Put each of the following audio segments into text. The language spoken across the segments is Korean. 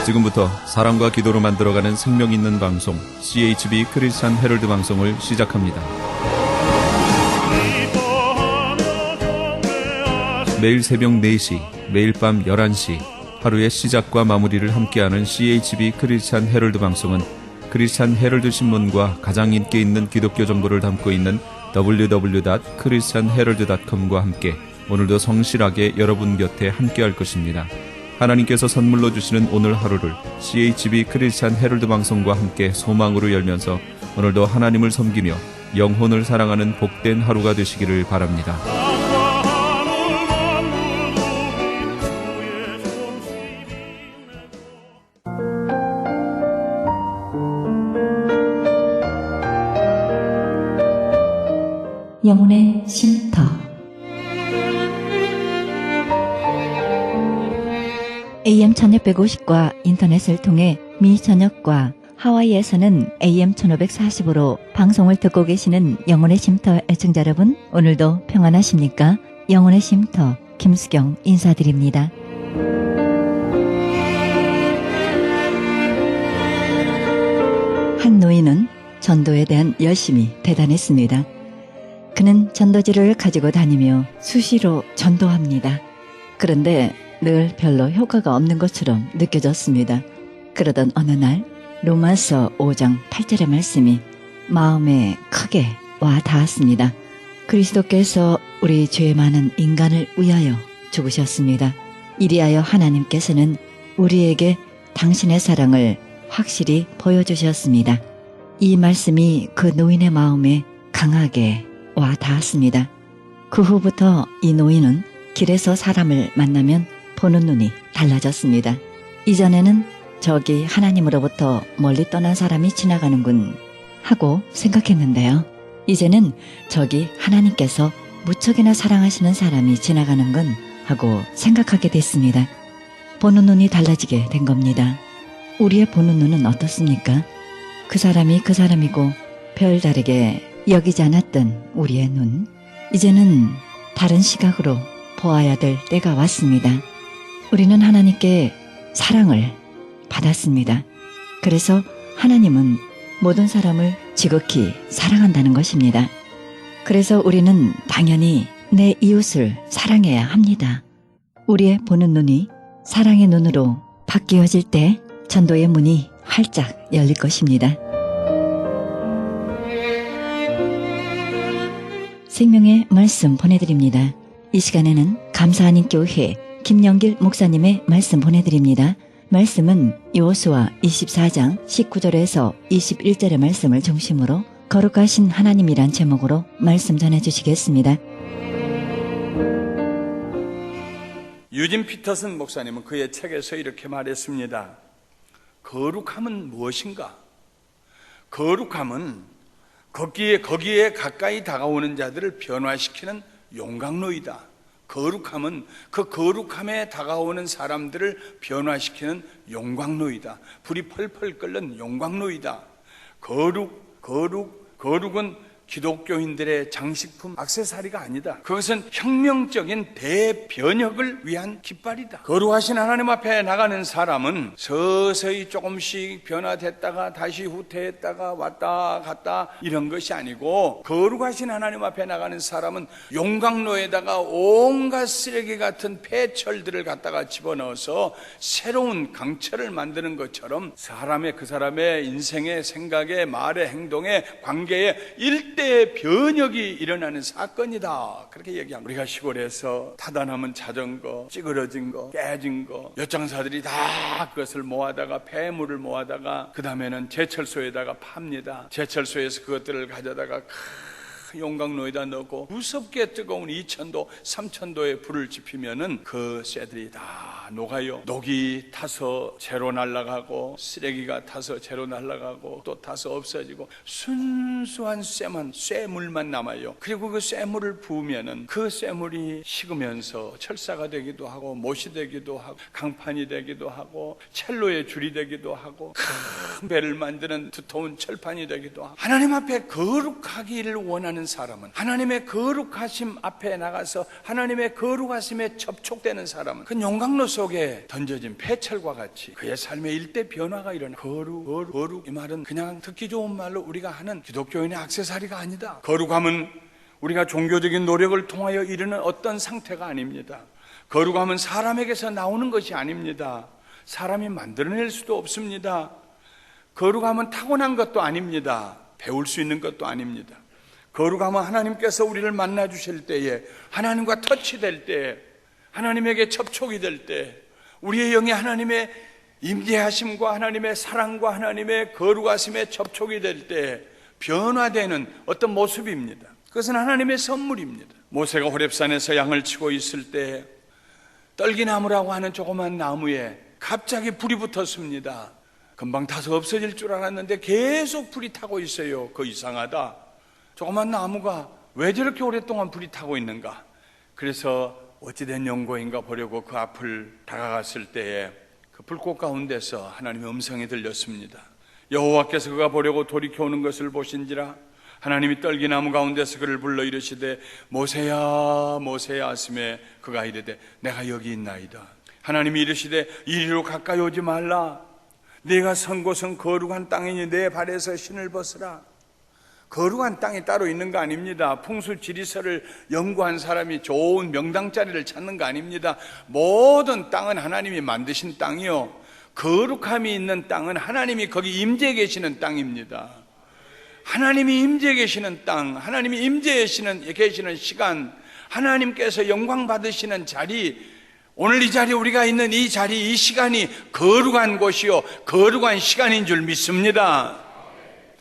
지금부터 사랑과 기도로 만들어가는 생명 있는 방송 CHB 크리스찬 헤럴드 방송을 시작합니다. 매일 새벽 4시, 매일 밤 11시 하루의 시작과 마무리를 함께하는 CHB 크리스찬 헤럴드 방송은 크리스찬 헤럴드 신문과 가장 인기 있는 기독교 정보를 담고 있는 www.christianherald.com과 함께 오늘도 성실하게 여러분 곁에 함께할 것입니다. 하나님께서 선물로 주시는 오늘 하루를 CHB 크리스찬 헤럴드 방송과 함께 소망으로 열면서 오늘도 하나님을 섬기며 영혼을 사랑하는 복된 하루가 되시기를 바랍니다. 영혼의 쉼터. AM 1650과 인터넷을 통해 미 전역과 하와이에서는 AM 1540으로 방송을 듣고 계시는 영혼의 쉼터 애청자 여러분, 오늘도 평안하십니까? 영혼의 쉼터 김수경 인사드립니다. 한 노인은 전도에 대한 열심이 대단했습니다. 그는 전도지를 가지고 다니며 수시로 전도합니다. 그런데 늘 별로 효과가 없는 것처럼 느껴졌습니다. 그러던 어느 날 로마서 5장 8절의 말씀이 마음에 크게 와 닿았습니다. 그리스도께서 우리 죄 많은 인간을 위하여 죽으셨습니다. 이리하여 하나님께서는 우리에게 당신의 사랑을 확실히 보여주셨습니다. 이 말씀이 그 노인의 마음에 강하게 와 닿았습니다. 그 후부터 이 노인은 길에서 사람을 만나면 보는 눈이 달라졌습니다. 이전에는 저기 하나님으로부터 멀리 떠난 사람이 지나가는군 하고 생각했는데요. 이제는 저기 하나님께서 무척이나 사랑하시는 사람이 지나가는군 하고 생각하게 됐습니다. 보는 눈이 달라지게 된 겁니다. 우리의 보는 눈은 어떻습니까? 그 사람이 그 사람이고 별다르게 여기지 않았던 우리의 눈, 이제는 다른 시각으로 보아야 될 때가 왔습니다. 우리는 하나님께 사랑을 받았습니다. 그래서 하나님은 모든 사람을 지극히 사랑한다는 것입니다. 그래서 우리는 당연히 내 이웃을 사랑해야 합니다. 우리의 보는 눈이 사랑의 눈으로 바뀌어질 때 전도의 문이 활짝 열릴 것입니다. 생명의 말씀 보내드립니다. 이 시간에는 감사하는 교회 김영길 목사님의 말씀 보내드립니다. 말씀은 여호수아 24장 19절에서 21절의 말씀을 중심으로 거룩하신 하나님이란 제목으로 말씀 전해주시겠습니다. 유진 피터슨 목사님은 그의 책에서 이렇게 말했습니다. 거룩함은 무엇인가? 거룩함은 거기에 가까이 다가오는 자들을 변화시키는 용광로이다. 거룩함은 그 거룩함에 다가오는 사람들을 변화시키는 용광로이다. 불이 펄펄 끓는 용광로이다. 거룩은 기독교인들의 장식품, 액세서리가 아니다. 그것은 혁명적인 대변혁을 위한 깃발이다. 거룩하신 하나님 앞에 나가는 사람은 서서히 조금씩 변화됐다가 다시 후퇴했다가 왔다 갔다 이런 것이 아니고, 거룩하신 하나님 앞에 나가는 사람은 용광로에다가 온갖 쓰레기 같은 폐철들을 갖다가 집어넣어서 새로운 강철을 만드는 것처럼 그 사람의 인생의 생각에 말에 행동에 관계에 일대의 변혁이 일어나는 사건이다. 그렇게 얘기합니다. 우리가 시골에서 타다 남은 자전거, 찌그러진 거, 깨진 거, 엿장사들이 다 그것을 모아다가 폐물을 모아다가 그 다음에는 제철소에다가 팝니다. 제철소에서 그것들을 가져다가 용광로에다 넣고 무섭게 뜨거운 2000도, 3000도의 불을 지피면은 그 쇠들이 다 녹아요. 녹이 타서 재로 날아가고 쓰레기가 타서 재로 날아가고 또 타서 없어지고 순수한 쇠물만 남아요. 그리고 그 쇠물을 부으면은 그 쇠물이 식으면서 철사가 되기도 하고 못이 되기도 하고 강판이 되기도 하고 첼로의 줄이 되기도 하고 큰 배를 만드는 두터운 철판이 되기도 하고, 하나님 앞에 거룩하기를 원하는 있는 사람은, 하나님의 거룩하심 앞에 나가서 하나님의 거룩하심에 접촉되는 사람은 그 용광로 속에 던져진 폐철과 같이 그의 삶의 일대 변화가 일어나. 거룩 이 말은 그냥 듣기 좋은 말로 우리가 하는 기독교인의 액세서리가 아니다. 거룩함은 우리가 종교적인 노력을 통하여 이르는 어떤 상태가 아닙니다. 거룩함은 사람에게서 나오는 것이 아닙니다. 사람이 만들어낼 수도 없습니다. 거룩함은 타고난 것도 아닙니다. 배울 수 있는 것도 아닙니다. 거룩함은 하나님께서 우리를 만나 주실 때에, 하나님과 터치될 때, 하나님에게 접촉이 될 때, 우리의 영에 하나님의 임재하심과 하나님의 사랑과 하나님의 거룩하심에 접촉이 될 때 변화되는 어떤 모습입니다. 그것은 하나님의 선물입니다. 모세가 호렙산에서 양을 치고 있을 때 떨기나무라고 하는 조그만 나무에 갑자기 불이 붙었습니다. 금방 타서 없어질 줄 알았는데 계속 불이 타고 있어요. 그 이상하다. 조그만 나무가 왜 저렇게 오랫동안 불이 타고 있는가? 그래서 어찌된 연고인가 보려고 그 앞을 다가갔을 때에 그 불꽃 가운데서 하나님의 음성이 들렸습니다. 여호와께서 그가 보려고 돌이켜 오는 것을 보신지라 하나님이 떨기나무 가운데서 그를 불러 이르시되 모세야 모세야 하시매 그가 이르되 내가 여기 있나이다. 하나님이 이르시되 이리로 가까이 오지 말라. 네가 선 곳은 거룩한 땅이니 내 발에서 신을 벗으라. 거룩한 땅이 따로 있는 거 아닙니다. 풍수 지리설을 연구한 사람이 좋은 명당 자리를 찾는 거 아닙니다. 모든 땅은 하나님이 만드신 땅이요, 거룩함이 있는 땅은 하나님이 거기 임재해 계시는 땅입니다. 하나님이 임재해 계시는 땅, 하나님이 임재해 계시는 시간, 하나님께서 영광 받으시는 자리, 오늘 이 자리에 우리가 있는 이 자리, 이 시간이 거룩한 곳이요 거룩한 시간인 줄 믿습니다.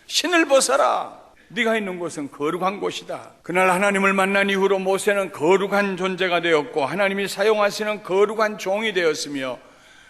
신을 벗어라. 네가 있는 곳은 거룩한 곳이다. 그날 하나님을 만난 이후로 모세는 거룩한 존재가 되었고 하나님이 사용하시는 거룩한 종이 되었으며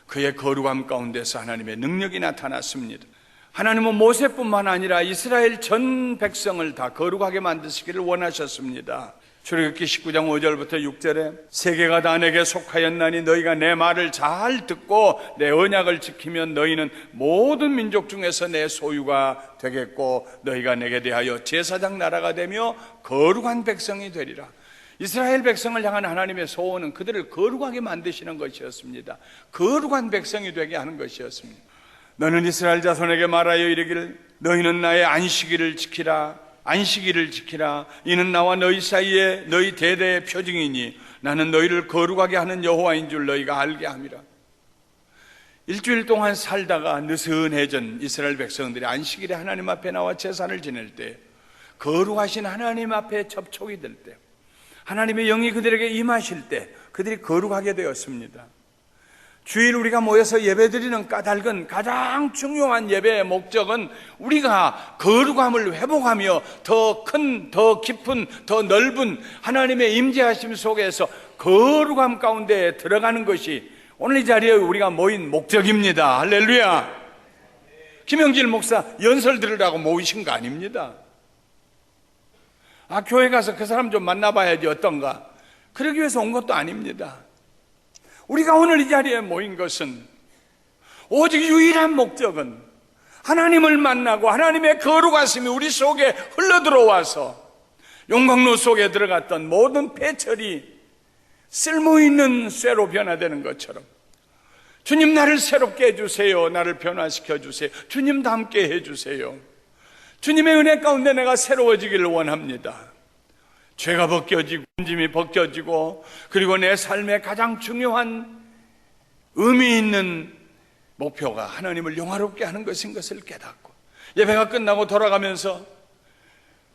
그의 거룩함 가운데서 하나님의 능력이 나타났습니다. 하나님은 모세뿐만 아니라 이스라엘 전 백성을 다 거룩하게 만드시기를 원하셨습니다. 출애굽기 19장 5절부터 6절에 세계가 다 내게 속하였나니 너희가 내 말을 잘 듣고 내 언약을 지키면 너희는 모든 민족 중에서 내 소유가 되겠고 너희가 내게 대하여 제사장 나라가 되며 거룩한 백성이 되리라. 이스라엘 백성을 향한 하나님의 소원은 그들을 거룩하게 만드시는 것이었습니다. 거룩한 백성이 되게 하는 것이었습니다. 너는 이스라엘 자손에게 말하여 이르기를 너희는 나의 안식일을 지키라. 안식일을 지키라. 이는 나와 너희 사이에 너희 대대의 표징이니 나는 너희를 거룩하게 하는 여호와인 줄 너희가 알게 함이라. 일주일 동안 살다가 느슨해진 이스라엘 백성들이 안식일에 하나님 앞에 나와 제사를 지낼 때, 거룩하신 하나님 앞에 접촉이 될 때, 하나님의 영이 그들에게 임하실 때 그들이 거룩하게 되었습니다. 주일 우리가 모여서 예배드리는 까닭은, 가장 중요한 예배의 목적은 우리가 거룩함을 회복하며 더 큰, 더 깊은, 더 넓은 하나님의 임재하심 속에서 거룩함 가운데 들어가는 것이 오늘 이 자리에 우리가 모인 목적입니다. 할렐루야. 김영길 목사 연설 들으라고 모이신 거 아닙니다. 교회 가서 그 사람 좀 만나봐야지 어떤가, 그러기 위해서 온 것도 아닙니다. 우리가 오늘 이 자리에 모인 것은 오직 유일한 목적은 하나님을 만나고 하나님의 거룩하심이 우리 속에 흘러들어와서 용광로 속에 들어갔던 모든 폐철이 쓸모있는 쇠로 변화되는 것처럼, 주님 나를 새롭게 해주세요, 나를 변화시켜 주세요, 주님도 함께 해주세요, 주님의 은혜 가운데 내가 새로워지기를 원합니다. 죄가 벗겨지고 짐이 벗겨지고, 그리고 내 삶의 가장 중요한 의미 있는 목표가 하나님을 영화롭게 하는 것인 것을 깨닫고, 예배가 끝나고 돌아가면서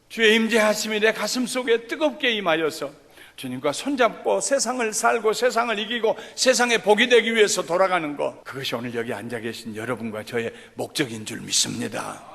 주의 임재하심이 내 가슴 속에 뜨겁게 임하여서 주님과 손잡고 세상을 살고 세상을 이기고 세상에 복이 되기 위해서 돌아가는 것, 그것이 오늘 여기 앉아 계신 여러분과 저의 목적인 줄 믿습니다.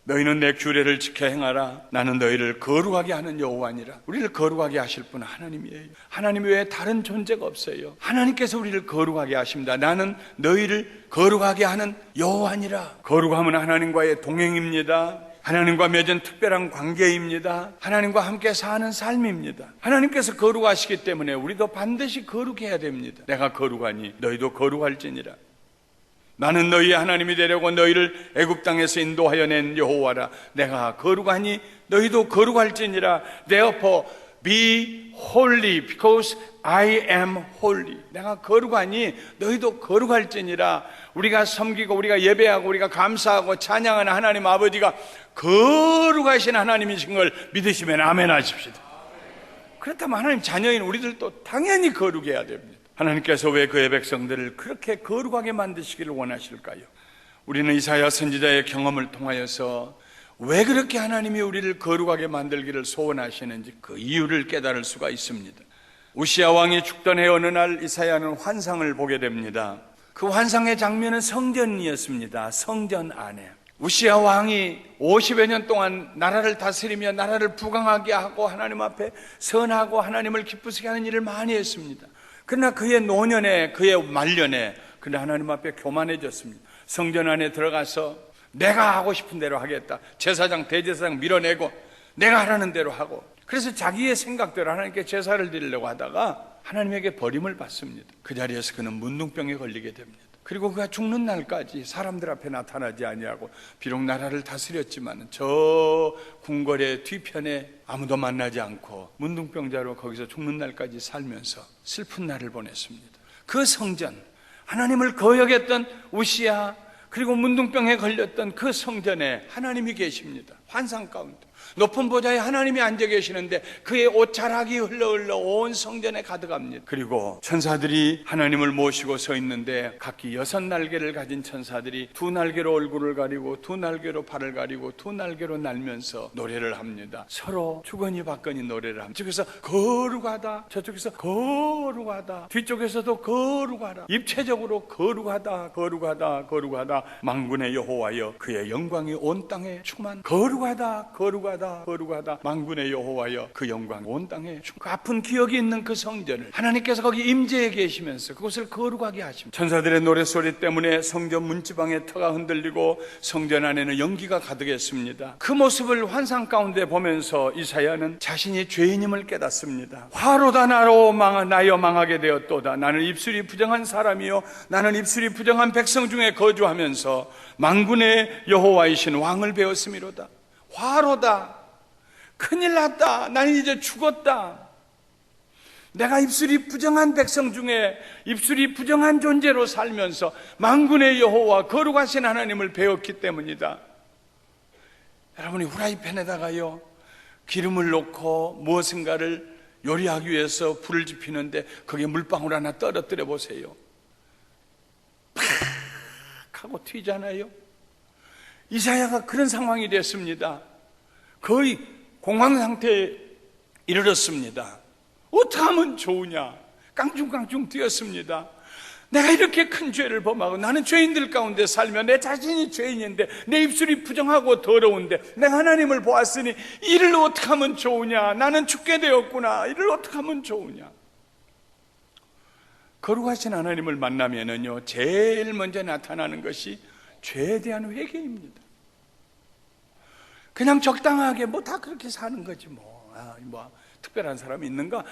너희는 내 규례를 지켜 행하라. 나는 너희를 거룩하게 하는 여호와니라. 우리를 거룩하게 하실 분은 하나님이에요. 하나님 외에 다른 존재가 없어요. 하나님께서 우리를 거룩하게 하십니다. 나는 너희를 거룩하게 하는 여호와니라. 거룩함은 하나님과의 동행입니다. 하나님과 맺은 특별한 관계입니다. 하나님과 함께 사는 삶입니다. 하나님께서 거룩하시기 때문에 우리도 반드시 거룩해야 됩니다. 내가 거룩하니 너희도 거룩할지니라. 나는 너희의 하나님이 되려고 너희를 애굽 땅에서 인도하여 낸 여호와라. 내가 거룩하니 너희도 거룩할지니라. Therefore be holy because I am holy. 내가 거룩하니 너희도 거룩할지니라. 우리가 섬기고 우리가 예배하고 우리가 감사하고 찬양하는 하나님 아버지가 거룩하신 하나님이신 걸 믿으시면 아멘 하십시다. 그렇다면 하나님 자녀인 우리들도 당연히 거룩해야 됩니다. 하나님께서 왜 그의 백성들을 그렇게 거룩하게 만드시기를 원하실까요? 우리는 이사야 선지자의 경험을 통하여서 왜 그렇게 하나님이 우리를 거룩하게 만들기를 소원하시는지 그 이유를 깨달을 수가 있습니다. 우시야 왕이 죽던 해 어느 날 이사야는 환상을 보게 됩니다. 그 환상의 장면은 성전이었습니다. 성전 안에 우시야 왕이 50여 년 동안 나라를 다스리며 나라를 부강하게 하고 하나님 앞에 선하고 하나님을 기쁘시게 하는 일을 많이 했습니다. 그러나 그의 노년에 그의 말년에 그는 하나님 앞에 교만해졌습니다. 성전 안에 들어가서 내가 하고 싶은 대로 하겠다. 제사장 대제사장 밀어내고 내가 하라는 대로 하고, 그래서 자기의 생각대로 하나님께 제사를 드리려고 하다가 하나님에게 버림을 받습니다. 그 자리에서 그는 문둥병에 걸리게 됩니다. 그리고 그가 죽는 날까지 사람들 앞에 나타나지 아니하고 비록 나라를 다스렸지만 저 궁궐의 뒤편에 아무도 만나지 않고 문둥병자로 거기서 죽는 날까지 살면서 슬픈 날을 보냈습니다. 그 성전, 하나님을 거역했던 우시야 그리고 문둥병에 걸렸던 그 성전에 하나님이 계십니다. 환상 가운데 높은 보좌에 하나님이 앉아 계시는데 그의 옷자락이 흘러 온 성전에 가득합니다. 그리고 천사들이 하나님을 모시고 서 있는데 각기 6날개를 가진 천사들이 2날개로 얼굴을 가리고 2날개로 발을 가리고 2날개로 날면서 노래를 합니다. 서로 주거니 받거니 노래를 합니다. 저쪽에서 거룩하다, 저쪽에서 거룩하다, 뒤쪽에서도 거룩하다, 입체적으로 거룩하다, 거룩하다, 거룩하다. 만군의 여호와여 그의 영광이 온 땅에 충만. 거룩하다, 거룩하다, 거룩하다. 만군의 여호와여 그 영광 온 땅에 그 아픈 기억이 있는 그 성전을 하나님께서 거기 임재해 계시면서 그곳을 거룩하게 하십니다. 천사들의 노래소리 때문에 성전 문지방의 터가 흔들리고 성전 안에는 연기가 가득했습니다. 그 모습을 환상 가운데 보면서 이사야는 자신이 죄인임을 깨닫습니다. 화로다 나로 나여 망하게 되었도다. 나는 입술이 부정한 사람이요 나는 입술이 부정한 백성 중에 거주하면서 만군의 여호와이신 왕을 배웠음이로다. 화로다. 큰일 났다. 나는 이제 죽었다. 내가 입술이 부정한 백성 중에 입술이 부정한 존재로 살면서 만군의 여호와 거룩하신 하나님을 배웠기 때문이다. 여러분이 후라이팬에다가요 기름을 넣고 무엇인가를 요리하기 위해서 불을 지피는데 거기에 물방울 하나 떨어뜨려 보세요. 팍 하고 튀잖아요. 이사야가 그런 상황이 됐습니다. 거의 공황 상태에 이르렀습니다. 어떻게 하면 좋으냐? 깡충깡충 뛰었습니다. 내가 이렇게 큰 죄를 범하고 나는 죄인들 가운데 살며 내 자신이 죄인인데 내 입술이 부정하고 더러운데 내가 하나님을 보았으니 이를 어떻게 하면 좋으냐? 나는 죽게 되었구나. 이를 어떻게 하면 좋으냐? 거룩하신 하나님을 만나면은요 제일 먼저 나타나는 것이 죄에 대한 회개입니다. 그냥 적당하게 뭐 다 그렇게 사는 거지 뭐 특별한 사람이 있는가?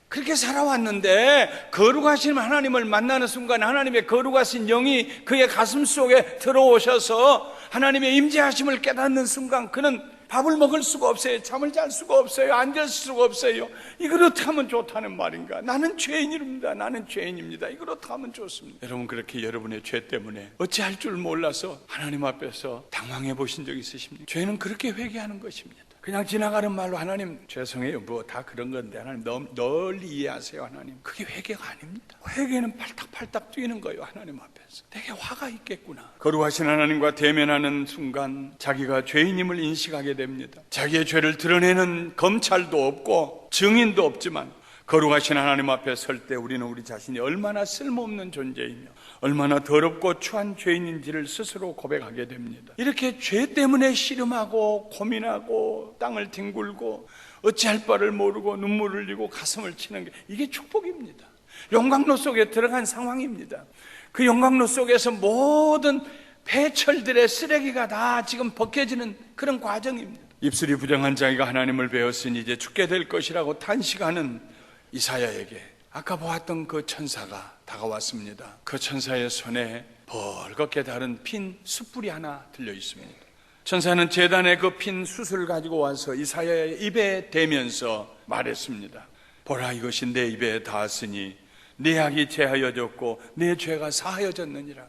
그렇게 살아왔는데 거룩하신 하나님을 만나는 순간 하나님의 거룩하신 영이 그의 가슴 속에 들어오셔서 하나님의 임재하심을 깨닫는 순간 그는 밥을 먹을 수가 없어요. 잠을 잘 수가 없어요. 앉을 수가 없어요. 이걸 어떻게 하면 좋다는 말인가? 나는 죄인입니다. 나는 죄인입니다. 이걸 어떻게 하면 좋습니다. 여러분 그렇게 여러분의 죄 때문에 어찌할 줄 몰라서 하나님 앞에서 당황해 보신 적 있으십니까? 죄는 그렇게 회개하는 것입니다. 그냥 지나가는 말로 하나님 죄송해요 뭐 다 그런 건데 하나님 널리 이해하세요. 하나님 그게 회개가 아닙니다. 회개는 팔딱팔딱 뛰는 거예요. 하나님 앞에서 내게 화가 있겠구나. 거룩하신 하나님과 대면하는 순간 자기가 죄인임을 인식하게 됩니다. 자기의 죄를 드러내는 검찰도 없고 증인도 없지만 거룩하신 하나님 앞에 설 때 우리는 우리 자신이 얼마나 쓸모없는 존재이며 얼마나 더럽고 추한 죄인인지를 스스로 고백하게 됩니다. 이렇게 죄 때문에 씨름하고 고민하고 땅을 뒹굴고 어찌할 바를 모르고 눈물을 흘리고 가슴을 치는 게 이게 축복입니다. 영광로 속에 들어간 상황입니다. 그 영광로 속에서 모든 폐철들의 쓰레기가 다 지금 벗겨지는 그런 과정입니다. 입술이 부정한 자기가 하나님을 배웠으니 이제 죽게 될 것이라고 탄식하는 이사야에게 아까 보았던 그 천사가 다가왔습니다. 그 천사의 손에 벌겋게 다른 핀 숯불이 하나 들려 있습니다. 천사는 제단에 그 핀 숯을 가지고 와서 이사야의 입에 대면서 말했습니다. 보라, 이것이 내 입에 닿았으니 내 악이 제하여졌고 내 죄가 사하여졌느니라.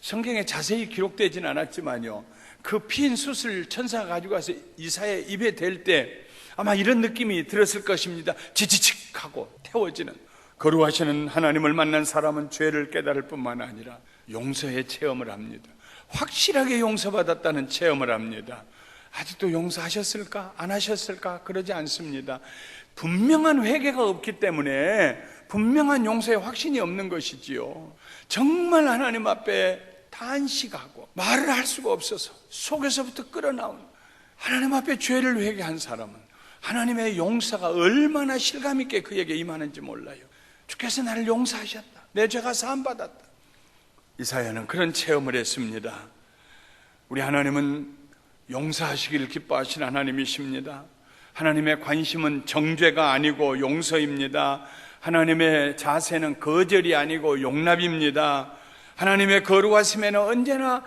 성경에 자세히 기록되진 않았지만요, 그 핀 숯을 천사가 가지고 와서 이사야의 입에 댈 때 아마 이런 느낌이 들었을 것입니다. 지지직 하고 태워지는. 거룩하시는 하나님을 만난 사람은 죄를 깨달을 뿐만 아니라 용서의 체험을 합니다. 확실하게 용서받았다는 체험을 합니다. 아직도 용서하셨을까? 안 하셨을까? 그러지 않습니다. 분명한 회개가 없기 때문에 분명한 용서의 확신이 없는 것이지요. 정말 하나님 앞에 단식하고 말을 할 수가 없어서 속에서부터 끓어나온 하나님 앞에 죄를 회개한 사람은 하나님의 용서가 얼마나 실감 있게 그에게 임하는지 몰라요. 주께서 나를 용서하셨다. 내 죄가 사함받았다. 이사야는 그런 체험을 했습니다. 우리 하나님은 용서하시기를 기뻐하시는 하나님이십니다. 하나님의 관심은 정죄가 아니고 용서입니다. 하나님의 자세는 거절이 아니고 용납입니다. 하나님의 거룩하심에는 언제나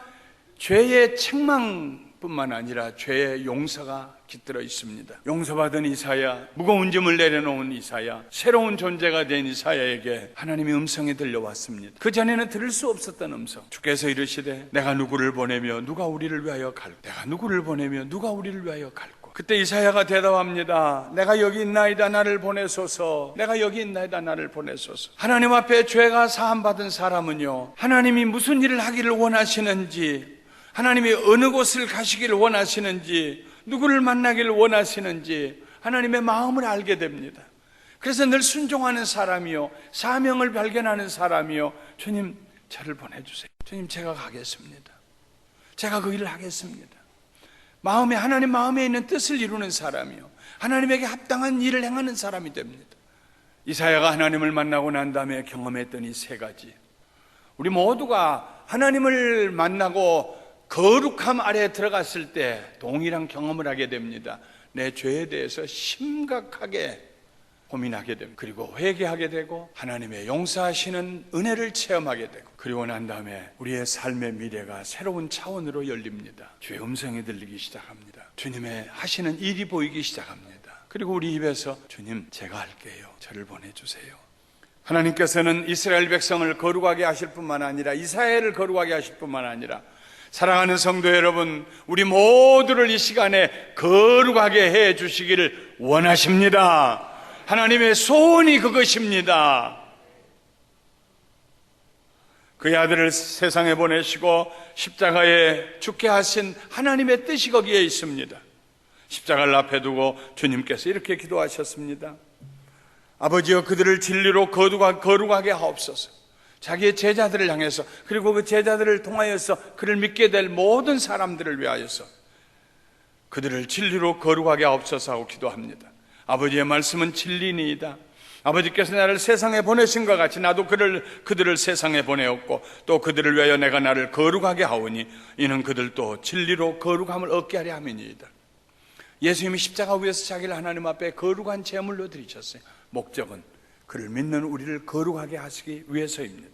죄의 책망뿐만 아니라 죄의 용서가 깃들어 있습니다. 용서받은 이사야, 무거운 짐을 내려놓은 이사야, 새로운 존재가 된 이사야에게 하나님의 음성이 들려왔습니다. 그전에는 들을 수 없었던 음성. 주께서 이르시되 내가 누구를 보내며 누가 우리를 위하여 갈고, 내가 누구를 보내며 누가 우리를 위하여 갈고. 그때 이사야가 대답합니다. 내가 여기 있나이다, 나를 보내소서. 내가 여기 있나이다, 나를 보내소서. 하나님 앞에 죄가 사함받은 사람은요, 하나님이 무슨 일을 하기를 원하시는지, 하나님이 어느 곳을 가시기를 원하시는지, 누구를 만나기를 원하시는지 하나님의 마음을 알게 됩니다. 그래서 늘 순종하는 사람이요, 사명을 발견하는 사람이요, 주님 저를 보내주세요. 주님 제가 가겠습니다. 제가 그 일을 하겠습니다. 마음에, 하나님 마음에 있는 뜻을 이루는 사람이요, 하나님에게 합당한 일을 행하는 사람이 됩니다. 이사야가 하나님을 만나고 난 다음에 경험했던 이 세 가지, 우리 모두가 하나님을 만나고 거룩함 아래에 들어갔을 때 동일한 경험을 하게 됩니다. 내 죄에 대해서 심각하게 고민하게 됩니다. 그리고 회개하게 되고 하나님의 용서하시는 은혜를 체험하게 되고, 그리고 난 다음에 우리의 삶의 미래가 새로운 차원으로 열립니다. 주의 음성이 들리기 시작합니다. 주님의 하시는 일이 보이기 시작합니다. 그리고 우리 입에서 주님 제가 할게요, 저를 보내주세요. 하나님께서는 이스라엘 백성을 거룩하게 하실 뿐만 아니라 이스라엘을 거룩하게 하실 뿐만 아니라 사랑하는 성도 여러분, 우리 모두를 이 시간에 거룩하게 해 주시기를 원하십니다. 하나님의 소원이 그것입니다. 그의 아들을 세상에 보내시고 십자가에 죽게 하신 하나님의 뜻이 거기에 있습니다. 십자가를 앞에 두고 주님께서 이렇게 기도하셨습니다. 아버지여, 그들을 진리로 거룩하게 하옵소서. 자기의 제자들을 향해서, 그리고 그 제자들을 통하여서 그를 믿게 될 모든 사람들을 위하여서 그들을 진리로 거룩하게 하옵소서 하고 기도합니다. 아버지의 말씀은 진리니이다. 아버지께서 나를 세상에 보내신 것 같이 나도 그들을 세상에 보내었고, 또 그들을 위하여 내가 나를 거룩하게 하오니 이는 그들도 진리로 거룩함을 얻게 하려 함이니이다. 예수님이 십자가 위에서 자기를 하나님 앞에 거룩한 제물로 드리셨어요. 목적은 그를 믿는 우리를 거룩하게 하시기 위해서입니다.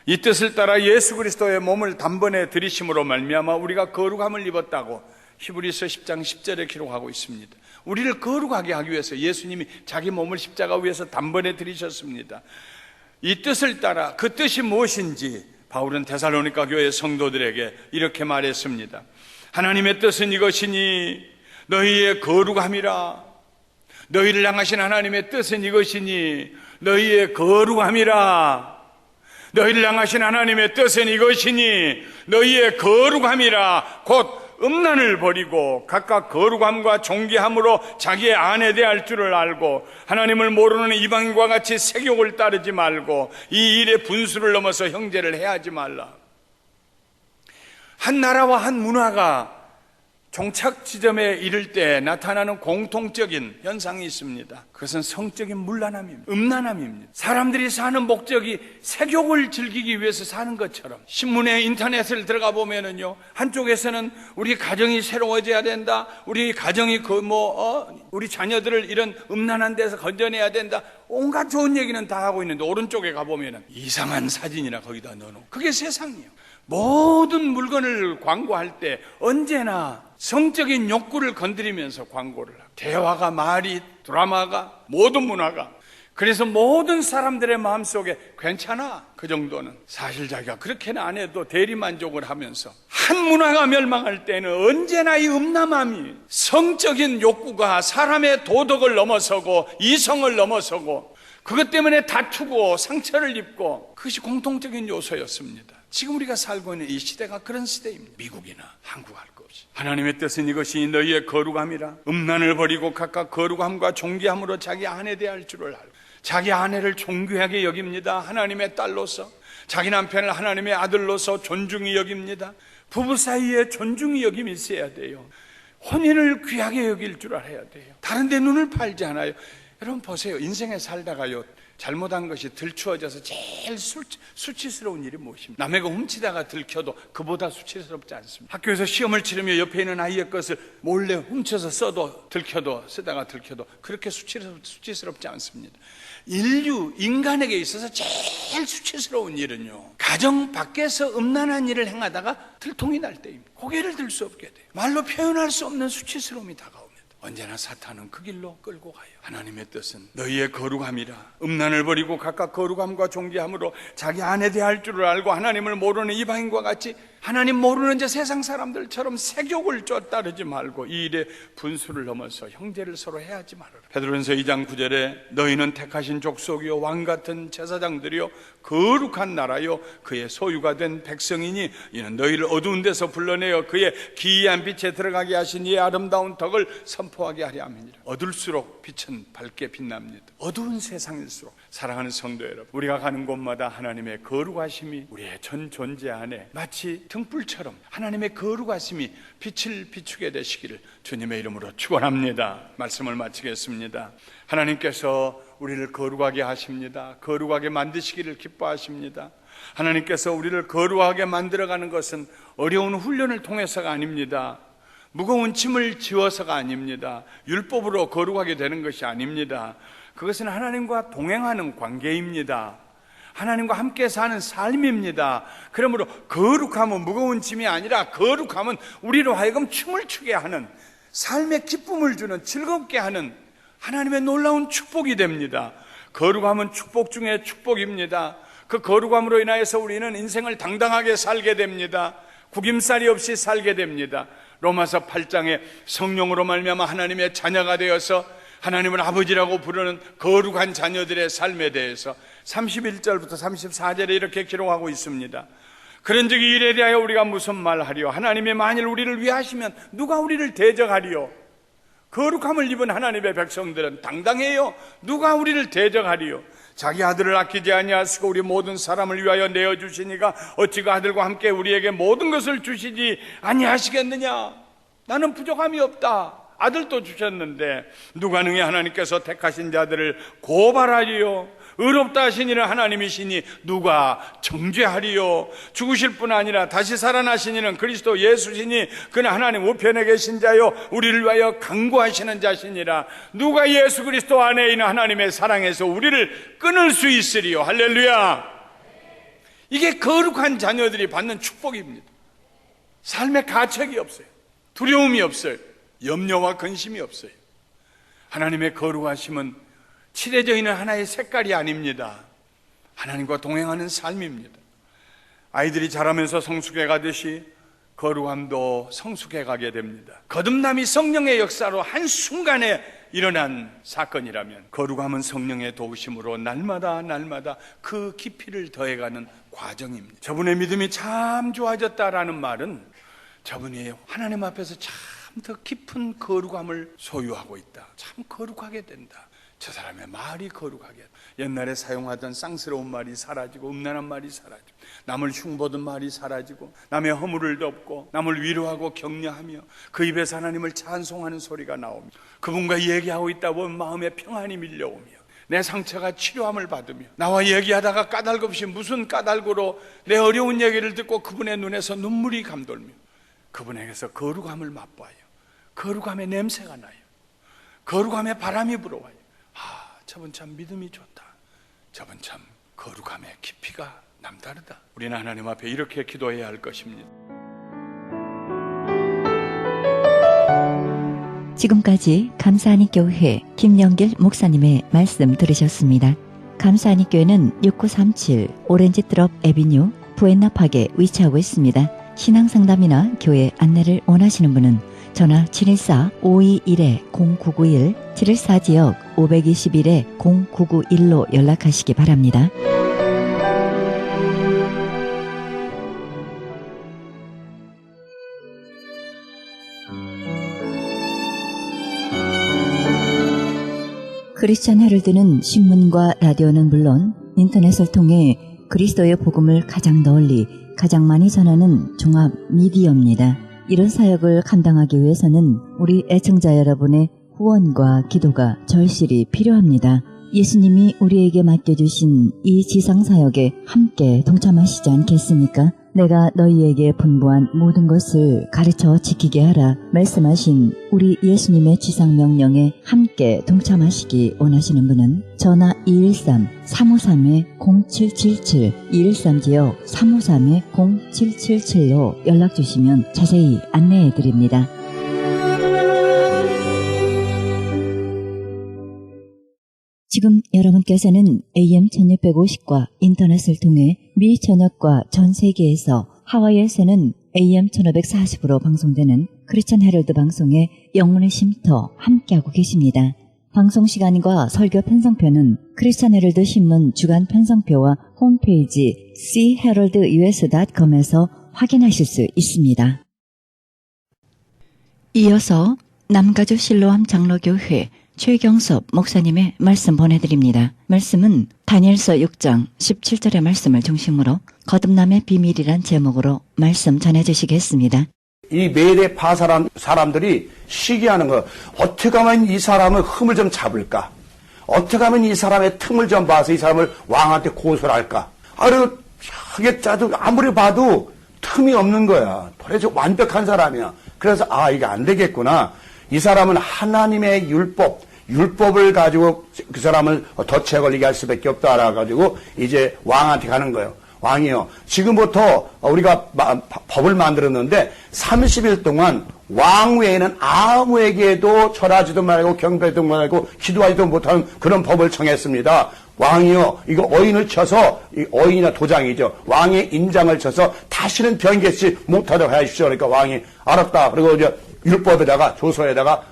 이 뜻을 따라 예수 그리스도의 몸을 단번에 들이심으로 말미암아 우리가 거룩함을 입었다고 히브리서 10장 10절에 기록하고 있습니다. 우리를 거룩하게 하기 위해서 예수님이 자기 몸을 십자가 위에서 단번에 들이셨습니다. 이 뜻을 따라 그 뜻이 무엇인지 바울은 데살로니가 교회 성도들에게 이렇게 말했습니다. 하나님의 뜻은 이것이니 너희의 거룩함이라. 너희를 향하신 하나님의 뜻은 이것이니 너희의 거룩함이라. 너희를 향하신 하나님의 뜻은 이것이니 너희의 거룩함이라. 곧 음란을 버리고 각각 거룩함과 존귀함으로 자기의 안에 대할 줄을 알고 하나님을 모르는 이방인과 같이 세욕을 따르지 말고 이 일의 분수를 넘어서 형제를 해하지 말라. 한 나라와 한 문화가 종착 지점에 이를 때 나타나는 공통적인 현상이 있습니다. 그것은 성적인 문란함입니다. 음란함입니다. 사람들이 사는 목적이 세욕을 즐기기 위해서 사는 것처럼, 신문에 인터넷을 들어가 보면은요, 한쪽에서는 우리 가정이 새로워져야 된다, 우리 가정이 우리 자녀들을 이런 음란한 데서 건져내야 된다, 온갖 좋은 얘기는 다 하고 있는데, 오른쪽에 가보면은 이상한 사진이나 거기다 넣어놓고, 그게 세상이에요. 모든 물건을 광고할 때 언제나 성적인 욕구를 건드리면서 광고를 하고, 대화가, 말이, 드라마가, 모든 문화가, 그래서 모든 사람들의 마음속에 괜찮아, 그 정도는. 사실 자기가 그렇게는 안 해도 대리만족을 하면서, 한 문화가 멸망할 때는 언제나 이 음란함이, 성적인 욕구가 사람의 도덕을 넘어서고 이성을 넘어서고, 그것 때문에 다투고 상처를 입고, 그것이 공통적인 요소였습니다. 지금 우리가 살고 있는 이 시대가 그런 시대입니다. 미국이나 한국 할 것 없이. 하나님의 뜻은 이것이 너희의 거룩함이라. 음란을 버리고 각각 거룩함과 존귀함으로 자기 아내 대할 줄을 알고, 자기 아내를 존귀하게 여깁니다. 하나님의 딸로서. 자기 남편을 하나님의 아들로서 존중히 여깁니다. 부부 사이에 존중히 여김이 있어야 돼요. 혼인을 귀하게 여길 줄 알아야 돼요. 다른 데 눈을 팔지 않아요. 여러분 보세요. 인생에 살다가요, 잘못한 것이 들추어져서 제일 수치스러운 일이 무엇입니까? 남의 거 훔치다가 들켜도 그보다 수치스럽지 않습니다. 학교에서 시험을 치르며 옆에 있는 아이의 것을 몰래 훔쳐서 쓰다가 들켜도 그렇게 수치스럽지 않습니다. 인간에게 있어서 제일 수치스러운 일은요, 가정 밖에서 음란한 일을 행하다가 들통이 날 때입니다. 고개를 들 수 없게 돼요. 말로 표현할 수 없는 수치스러움이 다가옵니다. 언제나 사탄은 그 길로 끌고 가요. 하나님의 뜻은 너희의 거룩함이라. 음란을 버리고 각각 거룩함과 존귀함으로 자기 아내 대할 줄을 알고, 하나님을 모르는 이방인과 같이 하나님 모르는 저 세상 사람들처럼 색욕을 쫓따르지 말고 이 일에 분수를 넘어서 형제를 서로 해하지 말아라. 베드로전서 2장 9절에 너희는 택하신 족속이요 왕같은 제사장들이요 거룩한 나라요 그의 소유가 된 백성이니 이는 너희를 어두운 데서 불러내어 그의 기이한 빛에 들어가게 하신 이의 아름다운 덕을 선포하게 하려 함이니라. 어둘수록 빛은 밝게 빛납니다. 어두운 세상일수록. 사랑하는 성도 여러분, 우리가 가는 곳마다 하나님의 거룩하심이 우리의 전 존재 안에 마치 등불처럼 하나님의 거룩하심이 빛을 비추게 되시기를 주님의 이름으로 축원합니다. 말씀을 마치겠습니다. 하나님께서 우리를 거룩하게 하십니다. 거룩하게 만드시기를 기뻐하십니다. 하나님께서 우리를 거룩하게 만들어가는 것은 어려운 훈련을 통해서가 아닙니다. 무거운 짐을 지워서가 아닙니다. 율법으로 거룩하게 되는 것이 아닙니다. 그것은 하나님과 동행하는 관계입니다. 하나님과 함께 사는 삶입니다. 그러므로 거룩함은 무거운 짐이 아니라, 거룩함은 우리로 하여금 춤을 추게 하는, 삶의 기쁨을 주는, 즐겁게 하는 하나님의 놀라운 축복이 됩니다. 거룩함은 축복 중에 축복입니다. 그 거룩함으로 인하여서 우리는 인생을 당당하게 살게 됩니다. 구김살이 없이 살게 됩니다. 로마서 8장에 성령으로 말미암아 하나님의 자녀가 되어서 하나님을 아버지라고 부르는 거룩한 자녀들의 삶에 대해서 31절부터 34절에 이렇게 기록하고 있습니다. 그런즉 이 일에 대하여 우리가 무슨 말하리요? 하나님이 만일 우리를 위하시면 누가 우리를 대적하리요? 거룩함을 입은 하나님의 백성들은 당당해요. 누가 우리를 대적하리요? 자기 아들을 아끼지 아니하시고 우리 모든 사람을 위하여 내어주시니가 어찌 그 아들과 함께 우리에게 모든 것을 주시지 아니하시겠느냐? 나는 부족함이 없다. 아들도 주셨는데 누가 능히 하나님께서 택하신 자들을 고발하리요? 의롭다 하시니는 하나님이시니 누가 정죄하리요? 죽으실 뿐 아니라 다시 살아나시니는 그리스도 예수시니 그는 하나님 우편에 계신 자요 우리를 위하여 간구하시는 자시니라. 누가 예수 그리스도 안에 있는 하나님의 사랑에서 우리를 끊을 수 있으리요? 할렐루야. 이게 거룩한 자녀들이 받는 축복입니다. 삶에 가책이 없어요. 두려움이 없어요. 염려와 근심이 없어요. 하나님의 거룩하심은 칠해져 있는 하나의 색깔이 아닙니다. 하나님과 동행하는 삶입니다. 아이들이 자라면서 성숙해 가듯이 거룩함도 성숙해 가게 됩니다. 거듭남이 성령의 역사로 한순간에 일어난 사건이라면, 거룩함은 성령의 도우심으로 날마다 그 깊이를 더해가는 과정입니다. 저분의 믿음이 참 좋아졌다라는 말은 저분이 하나님 앞에서 참 더 깊은 거룩함을 소유하고 있다. 참 거룩하게 된다. 저 사람의 말이 거룩하게 하다. 옛날에 사용하던 쌍스러운 말이 사라지고 음란한 말이 사라지고 남을 흉보던 말이 사라지고 남의 허물을 덮고 남을 위로하고 격려하며 그 입에서 하나님을 찬송하는 소리가 나오며 그분과 얘기하고 있다 보면 마음에 평안이 밀려오며 내 상처가 치료함을 받으며 나와 얘기하다가 까닭없이 무슨 까닭으로 내 어려운 얘기를 듣고 그분의 눈에서 눈물이 감돌며 그분에게서 거룩함을 맛봐요. 거룩함의 냄새가 나요. 거룩함의 바람이 불어와요. 저분 참 믿음이 좋다. 저분 참 거룩함의 깊이가 남다르다. 우리는 하나님 앞에 이렇게 기도해야 할 것입니다. 지금까지 감사하니 교회 김영길 목사님의 말씀 들으셨습니다. 감사하니 교회는 6937 오렌지드롭 애비뉴 부엔나팍에 위치하고 있습니다. 신앙상담이나 교회 안내를 원하시는 분은 전화 714-521-0991, 714지역 521-0991로 연락하시기 바랍니다. 크리스천 헤럴드는 신문과 라디오는 물론 인터넷을 통해 그리스도의 복음을 가장 널리, 가장 많이 전하는 종합 미디어입니다. 이런 사역을 감당하기 위해서는 우리 애청자 여러분의 후원과 기도가 절실히 필요합니다. 예수님이 우리에게 맡겨주신 이 지상사역에 함께 동참하시지 않겠습니까? 내가 너희에게 분부한 모든 것을 가르쳐 지키게 하라 말씀하신 우리 예수님의 지상명령에 함께 동참하시기 원하시는 분은 전화 213-353-0777, 213지역 353-0777로 연락주시면 자세히 안내해드립니다. 지금 여러분께서는 AM 1650과 인터넷을 통해 미 전역과 전 세계에서 하와이에서는 AM 1540으로 방송되는 크리스천 헤럴드 방송의 영혼의 쉼터 함께하고 계십니다. 방송 시간과 설교 편성표는 크리스천 헤럴드 신문 주간 편성표와 홈페이지 cheheraldus.com에서 확인하실 수 있습니다. 이어서 남가주 실로암 장로교회 최경섭 목사님의 말씀 보내드립니다. 말씀은 다니엘서 6장 17절의 말씀을 중심으로 거듭남의 비밀이란 제목으로 말씀 전해주시겠습니다. 이 메대파 사람들이 시기하는 거, 어떻게 하면 이 사람의 흠을 좀 잡을까? 어떻게 하면 이 사람의 틈을 좀 봐서 이 사람을 왕한테 고소를 할까? 그리고 이게 아무리 봐도 틈이 없는 거야. 도대체 완벽한 사람이야. 그래서 이게 안 되겠구나. 이 사람은 하나님의 율법을 가지고 그 사람을 덫에 걸리게 할 수밖에 없다 알아가지고 이제 왕한테 가는 거예요. 왕이요, 지금부터 우리가 법을 만들었는데 30일 동안 왕 외에는 아무에게도 절하지도 말고 경배도 말고 기도하지도 못하는 그런 법을 정했습니다. 왕이요, 이거 어인을 쳐서, 어인이나 도장이죠, 왕의 인장을 쳐서 다시는 변개치 못하도록 하십시오. 그러니까 왕이 알았다. 그리고 이제 율법에다가 조서에다가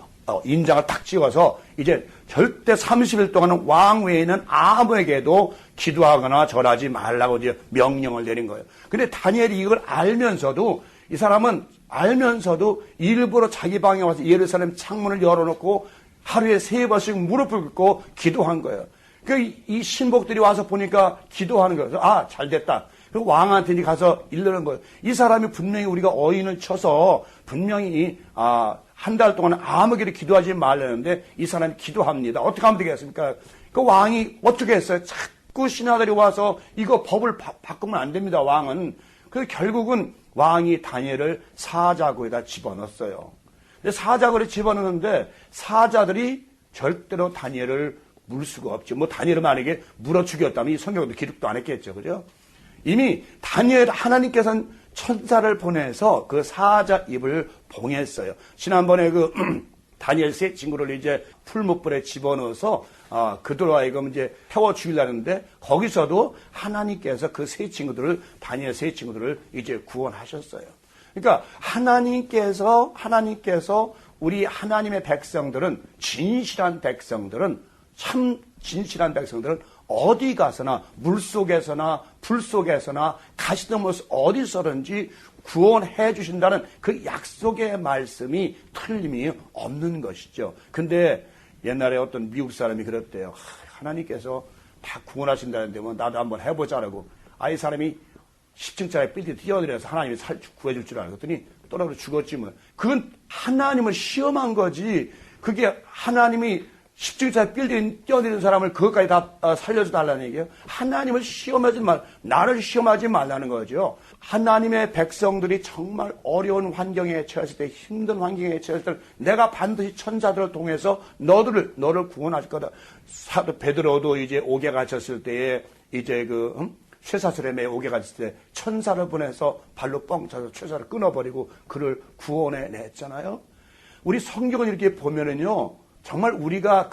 인장을 딱 찍어서 이제 절대 30일 동안은 왕 외에는 아무에게도 기도하거나 절하지 말라고 이제 명령을 내린 거예요. 근데 다니엘이 이걸 알면서도, 이 사람은 알면서도 일부러 자기 방에 와서 예루살렘 창문을 열어놓고 하루에 3번씩 무릎을 꿇고 기도한 거예요. 이 신복들이 와서 보니까 기도하는 거예요. 잘 됐다. 그리고 왕한테 가서 일러는 거예요. 이 사람이 분명히 우리가 어인을 쳐서 분명히 한 달 동안 아무에게도 기도하지 말라는데 이 사람이 기도합니다. 어떻게 하면 되겠습니까? 그 왕이 어떻게 했어요? 자꾸 신하들이 와서 이거 법을 바꾸면 안 됩니다, 왕은. 그래서 결국은 왕이 다니엘을 사자고에다 집어넣었어요. 근데 사자고에 집어넣는데 사자들이 절대로 다니엘을 물 수가 없죠. 다니엘을 만약에 물어 죽였다면 이 성경도 기록도 안 했겠죠. 그죠? 이미 다니엘 하나님께서는 천사를 보내서 그 사자 입을 봉했어요. 지난번에 다니엘 세 친구를 이제 풀무불에 집어넣어서 그들로 하여금 이제 태워 죽이려는데 거기서도 하나님께서 그 세 친구들을, 다니엘 세 친구들을 이제 구원하셨어요. 그러니까 하나님께서 우리 하나님의 백성들은, 진실한 백성들은, 참 진실한 백성들은 어디 가서나 물속에서나 불속에서나 가시덤불에서 어디서든지 구원해 주신다는 그 약속의 말씀이 틀림이 없는 것이죠. 근데 옛날에 어떤 미국 사람이 그랬대요. 하나님께서 다 구원하신다는데 뭐 나도 한번 해보자라고. 이 사람이 10층짜리 빌딩 뛰어내려서 하나님이 구해줄 줄 알았더니 떠나서 죽었지 뭐. 그건 하나님을 시험한 거지. 그게 하나님이 10층짜리 빌딩 뛰어내리는 사람을 그것까지 다 살려줘 달라는 얘기예요. 하나님을 시험하지 나를 시험하지 말라는 거죠. 하나님의 백성들이 정말 어려운 환경에 처했을 때, 힘든 환경에 처했을 때 내가 반드시 천사들을 통해서 너를 구원할 거다. 사도 베드로도 이제 옥에 갇혔을 때에 이제 쇠사슬에 옥에 갇혔을 때 천사를 보내서 발로 뻥 차서 쇠사를 끊어버리고 그를 구원해 냈잖아요. 우리 성경을 이렇게 보면은요, 정말 우리가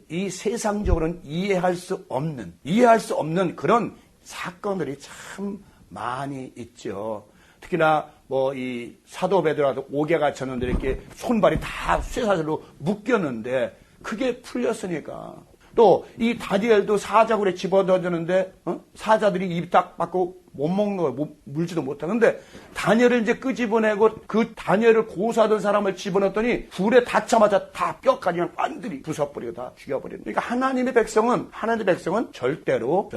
이 세상적으로는 이해할 수 없는 그런 사건들이 참 많이 있죠. 특히나 이 사도 베드로도 옥에 갇혔는데 이렇게 손발이 다 쇠사슬로 묶였는데 그게 풀렸으니까. 또 이 다니엘도 사자굴에 집어넣어주는데 사자들이 입 딱 받고 못 먹는 거예요. 물지도 못하는데 다니엘을 이제 끄집어내고 그 다니엘을 고소하던 사람을 집어넣었더니 불에 닿자마자 다 뼈까지 그냥 완전히 부숴버리고 다 죽여버리는. 그러니까 하나님의 백성은 절대로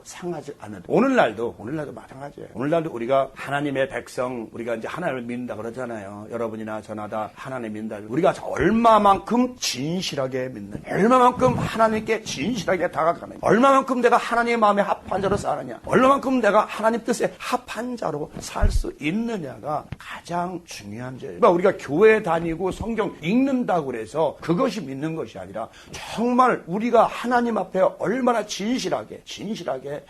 상하지 않는다. 오늘날도 마찬가지예요. 오늘날도 우리가 하나님의 백성, 우리가 이제 하나님을 믿는다 그러잖아요. 여러분이나 저나 다 하나님 믿는다. 우리가 얼마만큼 진실하게 믿는, 얼마만큼 하나님께 진실하게 다가가는, 얼마만큼 내가 하나님의 마음에 합한 자로 사느냐, 얼마만큼 내가 하나님 뜻에 합한 자로 살 수 있느냐가 가장 중요한 죄예요. 그러니까 우리가 교회 다니고 성경 읽는다고 그래서 그것이 믿는 것이 아니라 정말 우리가 하나님 앞에 얼마나 진실하게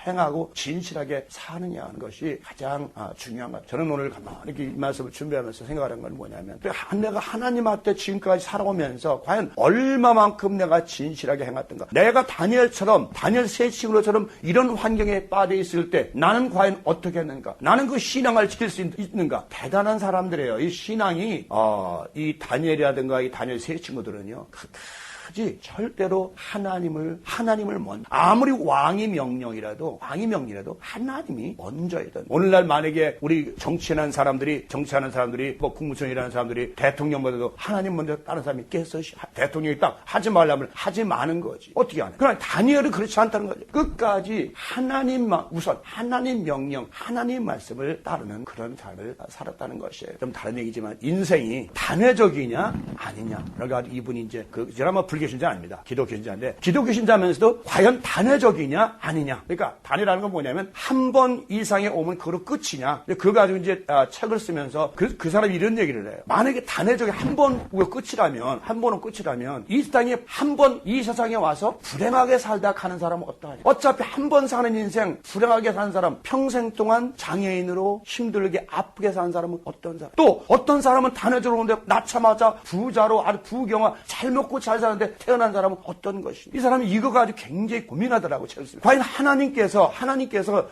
행하고 진실하게 사느냐 하는 것이 가장 중요한 것. 저는 오늘 가만히 이렇게 이 말씀을 준비하면서 생각하는 건 뭐냐면 내가 하나님 앞에 지금까지 살아오면서 과연 얼마만큼 내가 진실하게 행했던가. 내가 다니엘 세 친구처럼 이런 환경에 빠져 있을 때 나는 과연 어떻게 했는가? 나는 그 신앙을 지킬 수 있는가? 대단한 사람들이에요. 이 신앙이 이 다니엘이라든가 이 다니엘 세 친구들은요. 절대로 하나님을 먼저, 아무리 왕이 명령이라도 하나님이 먼저이든. 오늘날 만약에 우리 정치하는 사람들이 뭐 국무총리라는 사람들이 대통령보다도 하나님 먼저 다른 사람이 있겠어? 대통령이 딱 하지 말라면 하지 마는 거지. 어떻게 하냐? 그러나 다니엘은 그렇지 않다는 거죠. 끝까지 하나님만 우선, 하나님 명령, 하나님 말씀을 따르는 그런 삶을 살았다는 것이에요. 좀 다른 얘기지만 인생이 단회적이냐 아니냐. 그러니까 이분이 이제 저라면 불교신자 아닙니다. 기독교신자인데 기독교신자면서도 과연 단회적이냐 아니냐. 그러니까 단회라는 건 뭐냐면 한 번 이상에 오면 그로 끝이냐. 그거 가지고 이제 책을 쓰면서 그 사람이 이런 얘기를 해요. 만약에 단회적이 한 번은 끝이라면 이 땅에 한 번 이 세상에 와서 불행하게 살다 가는 사람은 어떠하냐. 어차피 한 번 사는 인생 불행하게 사는 사람, 평생 동안 장애인으로 힘들게 아프게 사는 사람은 어떤 사람. 또 어떤 사람은 단회적으로 오는데 낳자마자 부자로 아주 부경화 잘 먹고 잘 사는데 태어난 사람은 어떤 것이냐. 이 사람이 이거 가지고 굉장히 고민하더라고. 과연 하나님께서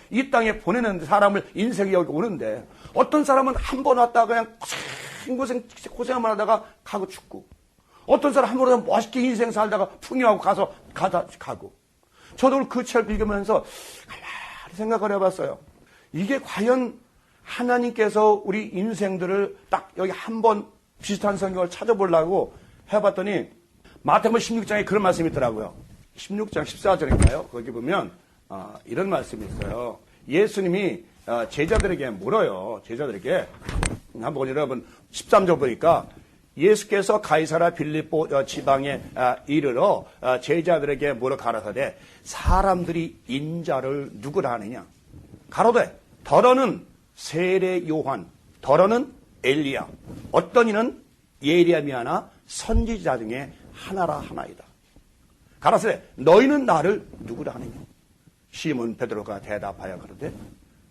이 땅에 보내는 사람을 인생이 여기 오는데 어떤 사람은 한 번 왔다가 그냥 고생만 하다가 가고 죽고, 어떤 사람 한 번 와서 멋있게 인생 살다가 풍요하고 가고. 저도 그 책을 읽으면서 가만히 생각을 해봤어요. 이게 과연 하나님께서 우리 인생들을 딱 여기 한 번 비슷한 성경을 찾아보려고 해봤더니 마태복음 16장에 그런 말씀이 있더라고요. 16장 14절인가요? 거기 보면 이런 말씀이 있어요. 예수님이 제자들에게 물어요. 한번 여러분 13절 보니까 예수께서 가이사라 빌립보 지방에 이르러 제자들에게 물어 가라사대 사람들이 인자를 누구라 하느냐. 가로되 더러는 세례 요한, 더러는 엘리야, 어떤 이는 예리야미 하나 선지자 중에 하나라 하나이다. 가라사대 너희는 나를 누구라 하느냐. 시몬 베드로가 대답하여 가로되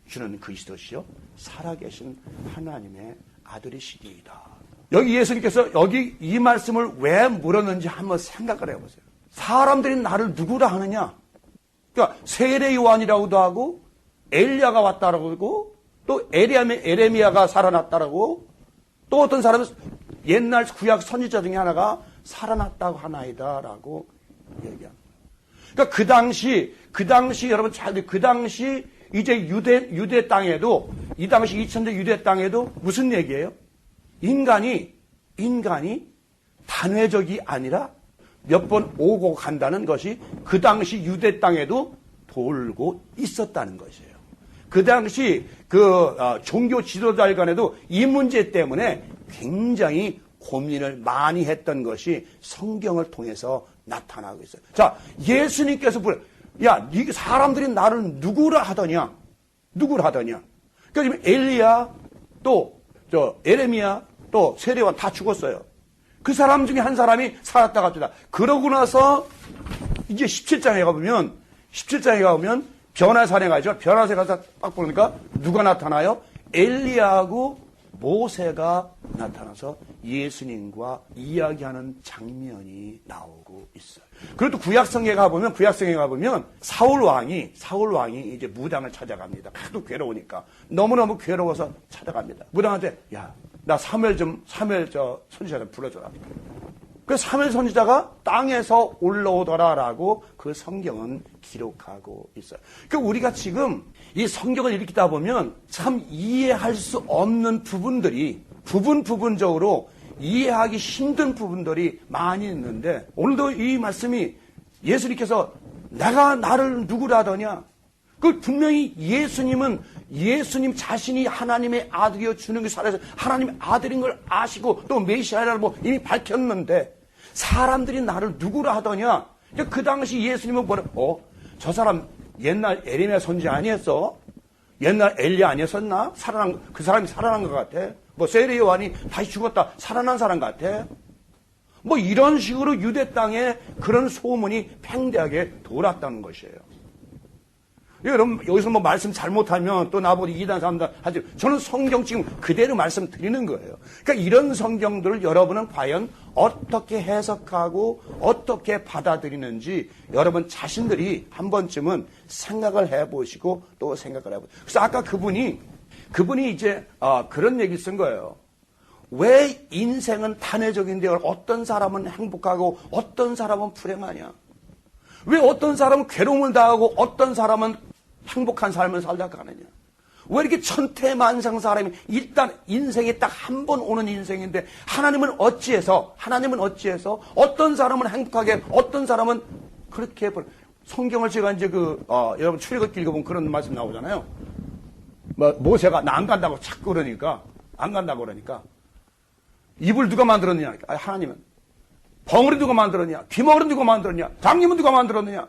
주는 그리스도시요 살아계신 하나님의 아들이시니이다. 여기 예수님께서 여기 이 말씀을 왜 물었는지 한번 생각을 해보세요. 사람들이 나를 누구라 하느냐. 그러니까 세례 요한이라고도 하고 엘리야가 왔다라고 하고 또 에레미야가 살아났다라고, 또 어떤 사람은 옛날 구약 선지자 중에 하나가 살아났다고 하나이다라고 얘기합니다. 그러니까 그 당시 여러분 그 당시 이제 유대 땅에도, 이 당시 2000년 유대 땅에도 무슨 얘기예요? 인간이 단회적이 아니라 몇 번 오고 간다는 것이 그 당시 유대 땅에도 돌고 있었다는 것이에요. 그 당시 종교 지도자들 간에도 이 문제 때문에 굉장히 고민을 많이 했던 것이 성경을 통해서 나타나고 있어요. 자, 예수님께서 야, 사람들이 나를 누구라 하더냐? 누구라 하더냐? 그러니까 지금 엘리야, 또 에레미야, 또 세례요한 다 죽었어요. 그 사람 중에 한 사람이 살았다 갑니다. 그러고 나서 이제 17장에 가보면 변화산에 가죠. 변화산에 가서 딱 보니까 누가 나타나요? 엘리야하고 모세가 나타나서 예수님과 이야기하는 장면이 나오고 있어요. 그리고 또 구약성경에 가보면 사울 왕이 이제 무당을 찾아갑니다. 하도 괴로우니까 너무너무 괴로워서 찾아갑니다. 무당한테 야, 나 사무엘 선지자 좀 불러줘라. 그 사무엘 선지자가 땅에서 올라오더라라고 그 성경은 기록하고 있어요. 그 우리가 지금 이 성경을 읽다 보면 참 이해할 수 없는 부분들이 부분적으로 이해하기 힘든 부분들이 많이 있는데 오늘도 이 말씀이 예수님께서 내가 나를 누구라 하더냐? 그 분명히 예수님 자신이 하나님의 아들이여 주는 그 살아서 하나님의 아들인 걸 아시고 또 메시아라고 이미 밝혔는데 사람들이 나를 누구라 하더냐? 그 당시 예수님은 저 사람 옛날 에레미야 선지자 아니었어? 옛날 엘리야 아니었었나? 그 사람이 살아난 것 같아. 세례 요한이 다시 죽었다 살아난 사람 같아. 이런 식으로 유대 땅에 그런 소문이 팽대하게 돌았다는 것이에요. 여러분 여기서 말씀 잘못하면 또 나보고 이단 사람들 하지. 저는 성경 지금 그대로 말씀드리는 거예요. 그러니까 이런 성경들을 여러분은 과연 어떻게 해석하고 어떻게 받아들이는지 여러분 자신들이 한 번쯤은 생각을 해보시고 또 생각을 해보시고. 그래서 아까 그분이 이제 그런 얘기를 쓴 거예요. 왜 인생은 단회적인데 어떤 사람은 행복하고 어떤 사람은 불행하냐? 왜 어떤 사람은 괴로움을 당하고 어떤 사람은 행복한 삶을 살다 가느냐? 왜 이렇게 천태만상 사람이 일단 인생에 딱 한 번 오는 인생인데 하나님은 어찌해서 어떤 사람은 행복하게 어떤 사람은 그렇게 성경을 제가 이제 여러분 출애굽기 읽어보면 그런 말씀 나오잖아요. 모세가 나 안 간다고 자꾸 그러니까 입을 누가 만들었느냐? 하나님은. 벙어리 누가 만들었냐? 귀머거리 누가 만들었냐? 장님은 누가 만들었느냐?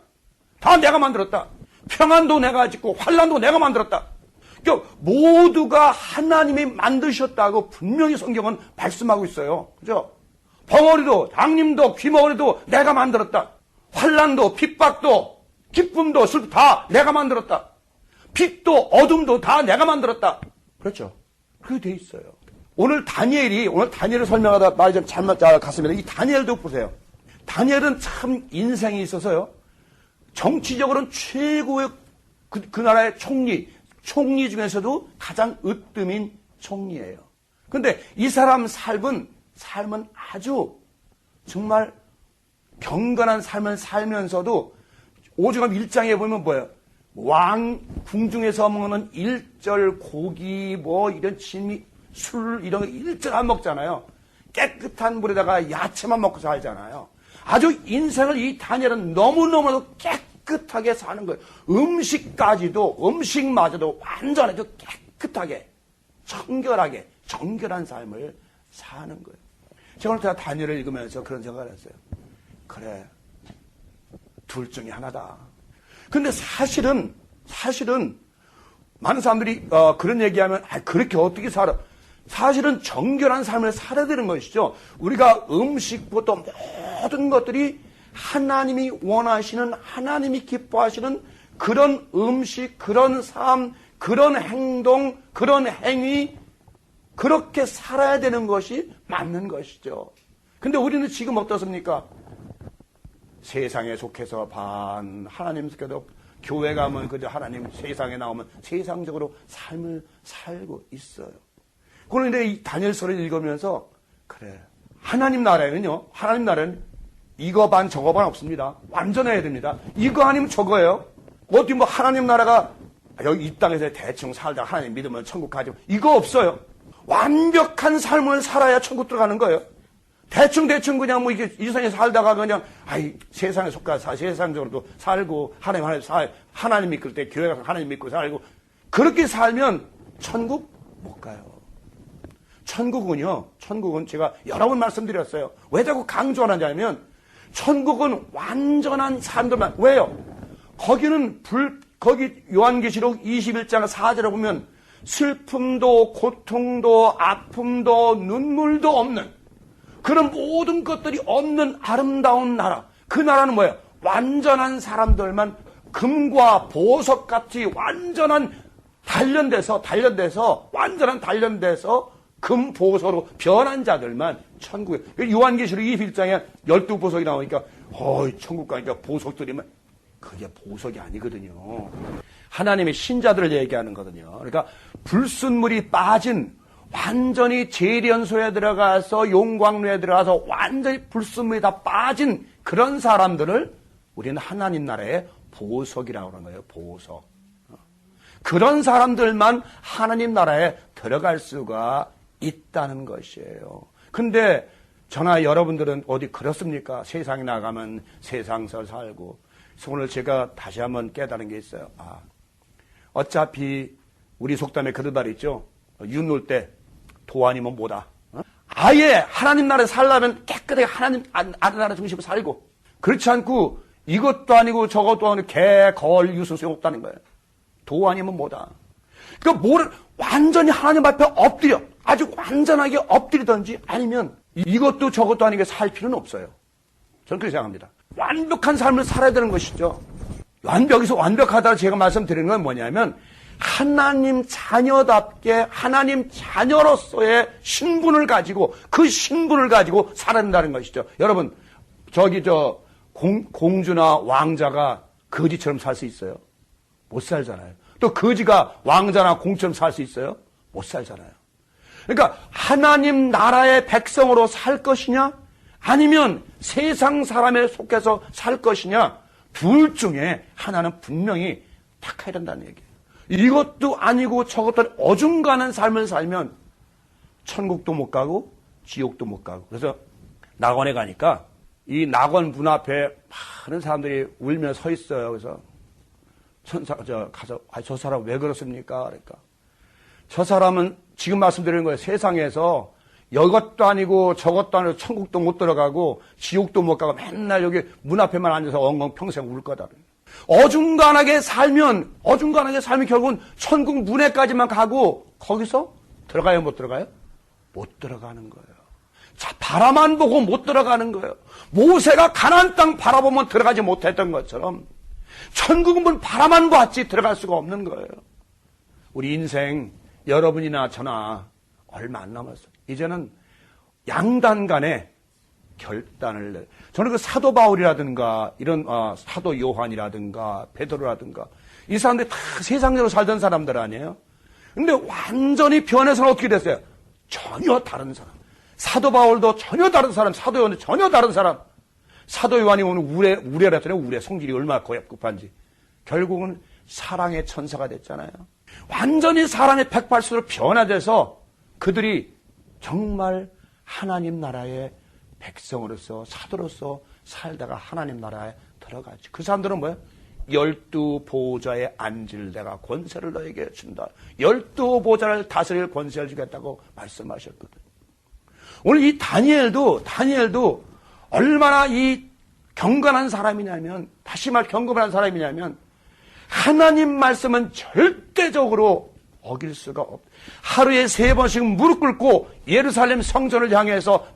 다 내가 만들었다. 평안도 내가 짓고 환란도 내가 만들었다. 그러니까 모두가 하나님이 만드셨다고 분명히 성경은 말씀하고 있어요. 그죠? 벙어리도 장님도 귀머거리도 내가 만들었다. 환란도 핍박도 기쁨도 슬픔도 다 내가 만들었다. 빛도 어둠도 다 내가 만들었다. 그렇죠? 그렇게 돼 있어요. 오늘 다니엘을 설명하다 말이 좀 잘못 갔습니다. 이 다니엘도 보세요. 다니엘은 참 인생이 있어서요. 정치적으로는 최고의 그 나라의 총리 중에서도 가장 으뜸인 총리예요. 그런데 이 사람 삶은 아주 정말 경건한 삶을 살면서도 오죽하면 1장에 보면 뭐예요? 왕 궁중에서 먹는 일절 고기 이런 진미 술 이런 거 일절 안 먹잖아요. 깨끗한 물에다가 야채만 먹고 살잖아요. 아주 인생을 이 다니엘은 너무너무 깨끗하게 사는 거예요. 음식마저도 완전히 깨끗하게 청결하게 정결한 삶을 사는 거예요. 제가 오늘 다니엘을 읽으면서 그런 생각을 했어요. 그래, 둘 중에 하나다. 근데 사실은 많은 사람들이 그런 얘기하면 그렇게 어떻게 살아? 사실은 정결한 삶을 살아야 되는 것이죠. 우리가 음식부터 모든 것들이 하나님이 원하시는, 하나님이 기뻐하시는 그런 음식, 그런 삶, 그런 행동, 그런 행위, 그렇게 살아야 되는 것이 맞는 것이죠. 근데 우리는 지금 어떻습니까? 세상에 속해서 하나님 속에도 교회 가면 그저 하나님 세상에 나오면 세상적으로 삶을 살고 있어요. 그런데 이 다니엘서를 읽으면서 그래, 하나님 나라는 이거 반 저거 반 없습니다. 완전해야 됩니다. 이거 아니면 저거예요. 어디 하나님 나라가 여기 이 땅에서 대충 살다 하나님 믿으면 천국 가죠. 이거 없어요. 완벽한 삶을 살아야 천국 들어가는 거예요. 대충 그냥 뭐 이게 이 세상에 살다가 그냥 세상에 속가서 세상적으로도 살고 하나님 믿을 때 교회 가서 하나님 믿고 살고 그렇게 살면 천국 못 가요. 천국은 제가 여러 번 말씀드렸어요. 왜 자꾸 강조하느냐면 천국은 완전한 사람들만. 왜요? 거기 요한계시록 21장 4절에 보면 슬픔도 고통도 아픔도 눈물도 없는 그런 모든 것들이 없는 아름다운 나라. 그 나라는 뭐예요? 완전한 사람들만 금과 보석같이 완전한 단련돼서 금 보석으로 변한 자들만 천국에. 요한계시록 21장에 12보석이 나오니까 천국 가니까 보석들이면 그게 보석이 아니거든요. 하나님의 신자들을 얘기하는 거거든요. 그러니까 불순물이 빠진 완전히 재련소에 들어가서 용광로에 들어가서 완전히 불순물이 다 빠진 그런 사람들을 우리는 하나님 나라의 보석이라고 하는 거예요. 보석. 그런 사람들만 하나님 나라에 들어갈 수가 있다는 것이에요. 근데 저나 여러분들은 어디 그렇습니까? 세상에 나가면 세상서 살고. 그래서 오늘 제가 다시 한번 깨달은 게 있어요. 어차피 우리 속담에 그런 말 있죠. 윤 놓을 때 도 아니면 뭐다. 아예 하나님 나라에 살려면 깨끗하게 하나님 나라 중심으로 살고, 그렇지 않고 이것도 아니고 저것도 아니고 개, 걸, 유수 소용없다는 거예요. 도 아니면 뭐다. 그러니까 완전히 하나님 앞에 엎드려, 아주 완전하게 엎드리든지 아니면 이것도 저것도 아니게 살 필요는 없어요. 저는 그렇게 생각합니다. 완벽한 삶을 살아야 되는 것이죠. 여기서 완벽하다고 제가 말씀드리는 건 뭐냐면 하나님 자녀답게 하나님 자녀로서의 신분을 가지고 그 신분을 가지고 살아야 된다는 것이죠. 여러분, 공주나 왕자가 거지처럼 살 수 있어요? 못 살잖아요. 또 거지가 왕자나 공처럼 살 수 있어요? 못 살잖아요. 그러니까 하나님 나라의 백성으로 살 것이냐 아니면 세상 사람에 속해서 살 것이냐, 둘 중에 하나는 분명히 택해야 된다는 얘기예요. 이것도 아니고 저것도 아니고 어중간한 삶을 살면 천국도 못 가고 지옥도 못 가고. 그래서 낙원에 가니까 이 낙원 문 앞에 많은 사람들이 울며 서 있어요. 그래서 가서 저 사람 왜 그렇습니까? 그러니까 저 사람은 지금 말씀드리는 거예요. 세상에서 이것도 아니고 저것도 아니고 천국도 못 들어가고 지옥도 못 가고 맨날 여기 문 앞에만 앉아서 엉엉 평생 울 거다. 어중간하게 살면 결국은 천국 문에까지만 가고 거기서 들어가요, 못 들어가요? 못 들어가는 거예요. 자, 바라만 보고 못 들어가는 거예요. 모세가 가나안 땅 바라보면 들어가지 못했던 것처럼 천국은 바라만 봤지 들어갈 수가 없는 거예요. 우리 인생 여러분이나 저나 얼마 안 남았어요. 이제는 양단 간에 결단을 내요. 저는 그 사도 바울이라든가 이런 사도 요한이라든가 베드로라든가 이 사람들이 다 세상적으로 살던 사람들 아니에요? 근데 완전히 변해서는 어떻게 됐어요? 전혀 다른 사람. 사도 바울도 전혀 다른 사람, 사도 요한도 전혀 다른 사람. 사도 요한이 오늘 우레라 했더니 우레 성질이 얼마나 고약급한지. 결국은 사랑의 천사가 됐잖아요. 완전히 사랑의 180도로 변화돼서 그들이 정말 하나님 나라의 백성으로서 사도로서 살다가 하나님 나라에 들어가지. 그 사람들은 뭐예요? 12 보좌에 앉을 내가 권세를 너에게 준다. 12 보좌를 다스릴 권세를 주겠다고 말씀하셨거든. 오늘 이 다니엘도 얼마나 이 경건한 사람이냐면, 다시 말 경건한 사람이냐면 하나님 말씀은 절대적으로 어길 수가 없다. 하루에 3번씩 무릎 꿇고 예루살렘 성전을 향해서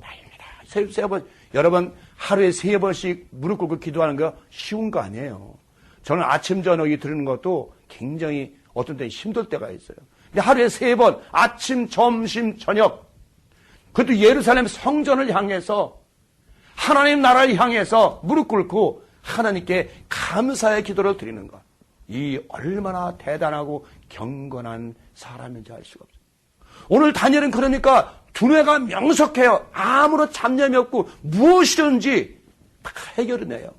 세 번, 여러분 하루에 3번씩 무릎 꿇고 기도하는 거 쉬운 거 아니에요. 저는 아침 저녁이 들으는 것도 굉장히 어떤 때는 힘들 때가 있어요. 근데 하루에 3번 아침 점심 저녁, 그것도 예루살렘 성전을 향해서 하나님 나라를 향해서 무릎 꿇고 하나님께 감사의 기도를 드리는 것, 이 얼마나 대단하고 경건한 사람인지 알 수가 없어요. 오늘 다니엘은 그러니까 두뇌가 명석해요. 아무런 잡념이 없고 무엇이든지 다 해결해내요.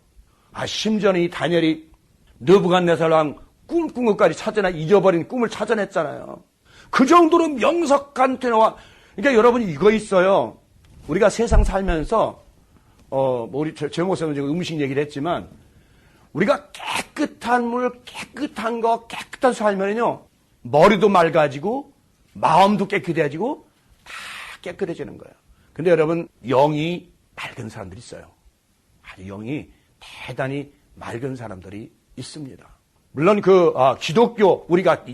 심지어는 이 다니엘이 느부갓네살 왕 꿈 꾼 것까지 찾아내, 잊어버린 꿈을 찾아냈잖아요. 그 정도로 명석한 두뇌와. 그러니까 여러분 이거 있어요. 우리가 세상 살면서 우리 제 목사님 지금 음식 얘기를 했지만 우리가 깨끗한 물, 깨끗한 거, 깨끗한 살면요 머리도 맑아지고 마음도 깨끗해지고 다 깨끗해지는 거예요. 근데 여러분 영이 맑은 사람들이 있어요. 아주 영이 대단히 맑은 사람들이 있습니다. 물론 기독교 우리가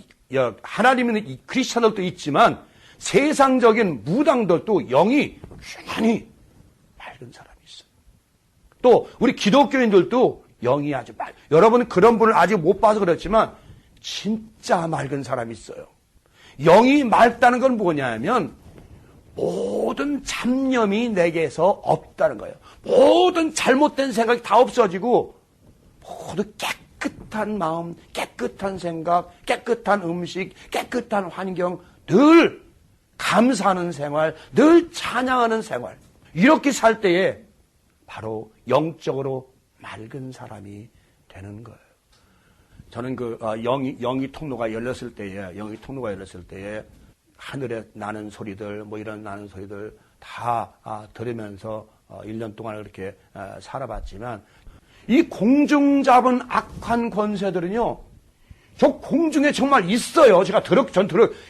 하나님은 크리스천들도 있지만 세상적인 무당들도 영이 굉장히 맑은 사람이 있어요. 또 우리 기독교인들도 영이 아주 여러분은 그런 분을 아직 못 봐서 그렇지만 진짜 맑은 사람이 있어요. 영이 맑다는 건 뭐냐면 모든 잡념이 내게서 없다는 거예요. 모든 잘못된 생각이 다 없어지고 모두 깨끗한 마음, 깨끗한 생각, 깨끗한 음식, 깨끗한 환경, 늘 감사하는 생활, 늘 찬양하는 생활. 이렇게 살 때에 바로 영적으로 맑은 사람이 되는 거예요. 저는 영이 통로가 열렸을 때에 하늘에 나는 소리들, 이런 나는 소리들 다 들으면서 1년 동안 이렇게 살아봤지만 이 공중 잡은 악한 권세들은요, 저 공중에 정말 있어요.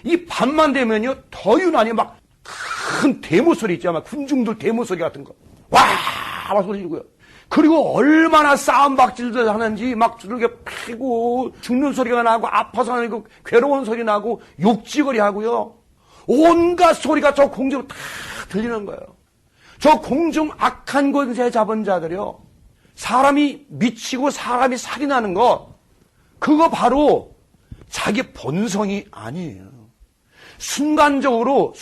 이 밤만 되면요, 더 유난히 막 큰 대모 소리 있죠. 막 군중들 대모 소리 같은 거. 와! 막 소리 지르고요. 그리고 얼마나 싸움박질들 하는지 막 두들겨 패고 죽는 소리가 나고 아파서 나고 괴로운 소리 나고 욕지거리 하고요. 온갖 소리가 저 공중으로 다 들리는 거예요. 저 공중 악한 권세 잡은 자들이요. 사람이 미치고 사람이 살인하는 거, 그거 바로 자기 본성이 아니에요. 순간적으로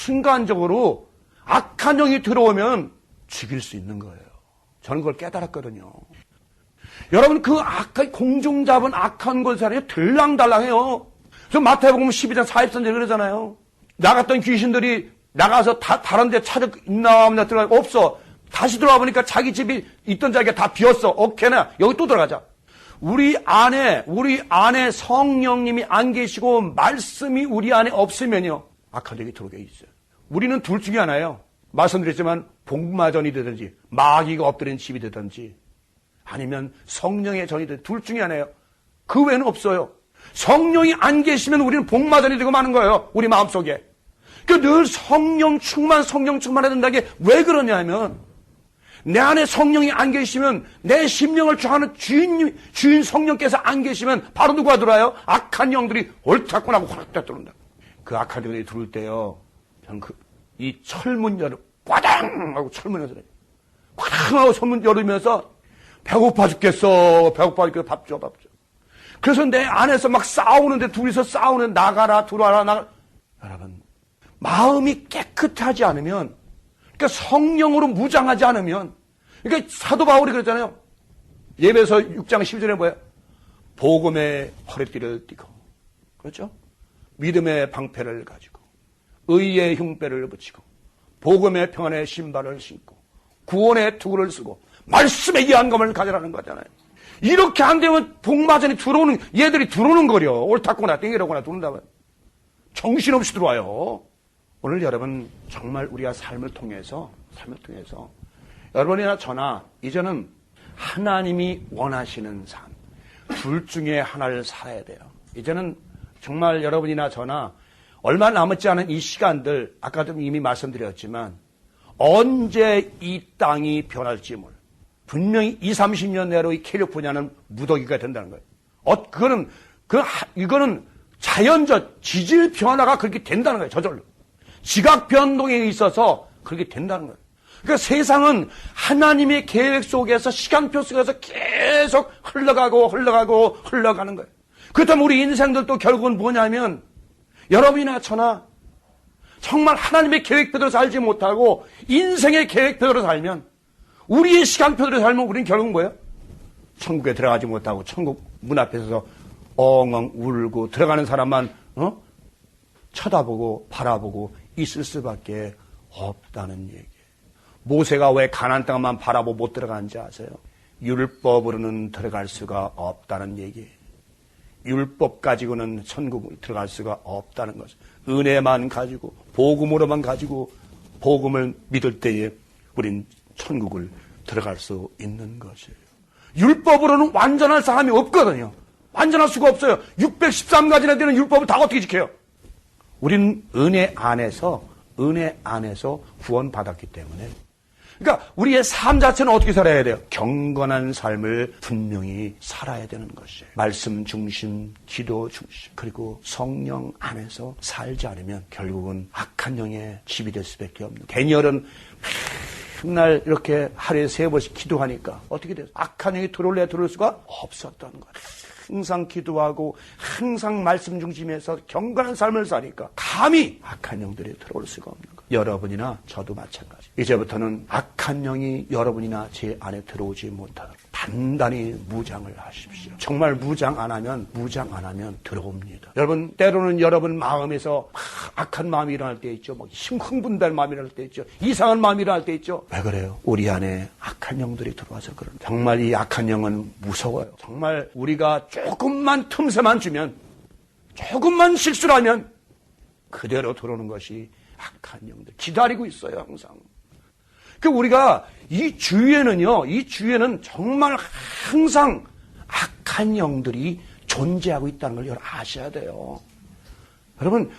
악한 영이 들어오면 죽일 수 있는 거예요. 저는 그걸 깨달았거든요. 여러분, 그 공중 잡은 악한 권세는 들랑달랑해요. 저 마태복음 12장 43절 그러잖아요. 나갔던 귀신들이 나가서 다른 데 찾아 있나 없나 들어가 없어. 다시 들어와 보니까 자기 집이 있던 자기가 다 비었어. 오케이나 여기 또 들어가자. 우리 안에 성령님이 안 계시고 말씀이 우리 안에 없으면요, 악한 영이 들어오게 있어요. 우리는 둘 중에 하나예요. 말씀드렸지만 복마전이 되든지 마귀가 엎드린 집이 되든지 아니면 성령의 전이 되든지 둘 중에 하나예요. 그 외에는 없어요. 성령이 안 계시면 우리는 복마전이 되고 마는 거예요. 우리 마음속에. 그러니까 늘 성령 충만해야 된다는 게 왜 그러냐면 내 안에 성령이 안 계시면 내 심령을 정하는 주인 성령께서 안 계시면 바로 누가 들어와요? 악한 영들이 옳다고 나고 호락호락 들어온다. 그 악한 영들이 들어올 때요. 이 철문 열어 꽈당 하고 철문 열어 꽝 하고 철문 열으면서 배고파 죽겠어 밥 줘. 그래서 내 안에서 막 싸우는데 둘이서 싸우는 나가라 들어와라. 여러분, 마음이 깨끗하지 않으면, 그러니까 성령으로 무장하지 않으면, 그러니까 사도 바울이 그랬잖아요. 예배서 6장 12절에 뭐예요? 복음의 허리띠를 띠고, 그렇죠? 믿음의 방패를 가지고 의의 흉배를 붙이고 복음의 평안의 신발을 신고 구원의 투구를 쓰고 말씀의 이한감을 가져라는 거잖아요. 이렇게 안 되면 복마전이 얘들이 들어오는 거려. 옳다거나 땡이라거나 들어온다면 정신없이 들어와요. 오늘 여러분 정말 우리가 삶을 통해서 여러분이나 저나 이제는 하나님이 원하시는 삶, 둘 중에 하나를 살아야 돼요. 이제는 정말 여러분이나 저나 얼마 남았지 않은 이 시간들, 아까도 이미 말씀드렸지만 언제 이 땅이 변할지 몰라. 분명히 20-30년 내로 이 캘리포니아는 분야는 무더기가 된다는 거예요. 이거는 자연적 지질 변화가 그렇게 된다는 거예요. 저절로. 지각 변동에 있어서 그렇게 된다는 거예요. 그러니까 세상은 하나님의 계획 속에서 시간표 속에서 계속 흘러가는 거예요. 그렇다면 우리 인생들도 결국은 뭐냐면 여러분이나 저나 정말 하나님의 계획표대로 살지 못하고 인생의 계획표대로 살면 우리의 시간표대로 살면 우리는 결국은 뭐예요? 천국에 들어가지 못하고 천국 문 앞에서 엉엉 울고 들어가는 사람만 쳐다보고 바라보고 있을 수밖에 없다는 얘기예요. 모세가 왜 가나안 땅만 바라보고 못 들어가는지 아세요? 율법으로는 들어갈 수가 없다는 얘기예요. 율법 가지고는 천국을 들어갈 수가 없다는 것을 은혜만 가지고 복음으로만 가지고 복음을 믿을 때에 우린 천국을 들어갈 수 있는 것이에요. 율법으로는 완전한 사람이 없거든요. 완전할 수가 없어요. 613가지나 되는 율법을 다 어떻게 지켜요? 우리는 은혜 안에서 구원받았기 때문에. 그러니까 우리의 삶 자체는 어떻게 살아야 돼요? 경건한 삶을 분명히 살아야 되는 것이에요. 말씀 중심, 기도 중심, 그리고 성령 안에서 살지 않으면 결국은 악한 영의 집이 될 수밖에 없는. 다니엘은 맨날 이렇게 하루에 3번씩 기도하니까 어떻게 돼요? 악한 영이 들어올 수가 없었다는 거예요. 항상 기도하고 항상 말씀 중심에서 경건한 삶을 사니까 감히 악한 영들이 들어올 수가 없는 거예요. 여러분이나 저도 마찬가지. 이제부터는 악한 영이 여러분이나 제 안에 들어오지 못하도록 단단히 무장을 하십시오. 정말 무장 안 하면 들어옵니다. 여러분, 때로는 여러분 마음에서 악한 마음이 일어날 때 있죠. 흥분된 마음이 일어날 때 있죠. 이상한 마음이 일어날 때 있죠. 왜 그래요? 우리 안에 악한 영들이 들어와서 그런. 정말 이 악한 영은 무서워요. 정말 우리가 조금만 틈새만 주면, 조금만 실수를 하면 그대로 들어오는 것이 악한 영들. 기다리고 있어요, 항상. 우리가 이 주위에는 정말 항상 악한 영들이 존재하고 있다는 걸 여러분 아셔야 돼요. 여러분,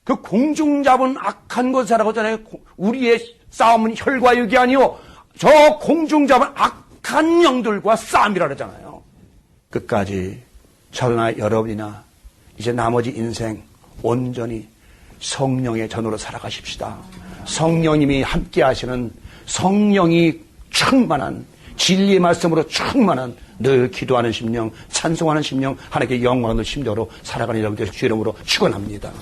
그 공중 잡은 악한 것이라고 하잖아요. 우리의 싸움은 혈과 육이 아니요. 저 공중 잡은 악한 영들과 싸움이라 그러잖아요. 끝까지 저나 여러분이나 이제 나머지 인생 온전히 성령의 전으로 살아가십시다. 성령님이 함께 하시는 성령이 충만한 진리의 말씀으로 충만한 늘 기도하는 심령, 찬송하는 심령, 하나님께 영광하는 심령으로 살아가는 여러분들 주 이름으로 축원합니다.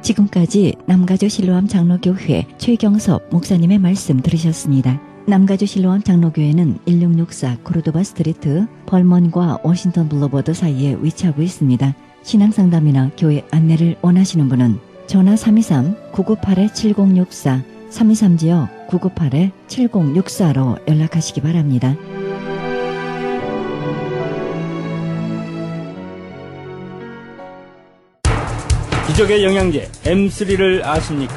지금까지 남가주 실로암 장로교회 최경섭 목사님의 말씀 들으셨습니다. 남가주 실로암 장로교회는 1664 코르도바 스트리트 벌먼과 워싱턴 블루버드 사이에 위치하고 있습니다. 신앙상담이나 교회 안내를 원하시는 분은 전화 323-998-7064, 323지역 998-7064로 연락하시기 바랍니다. 기적의 영양제 M3를 아십니까?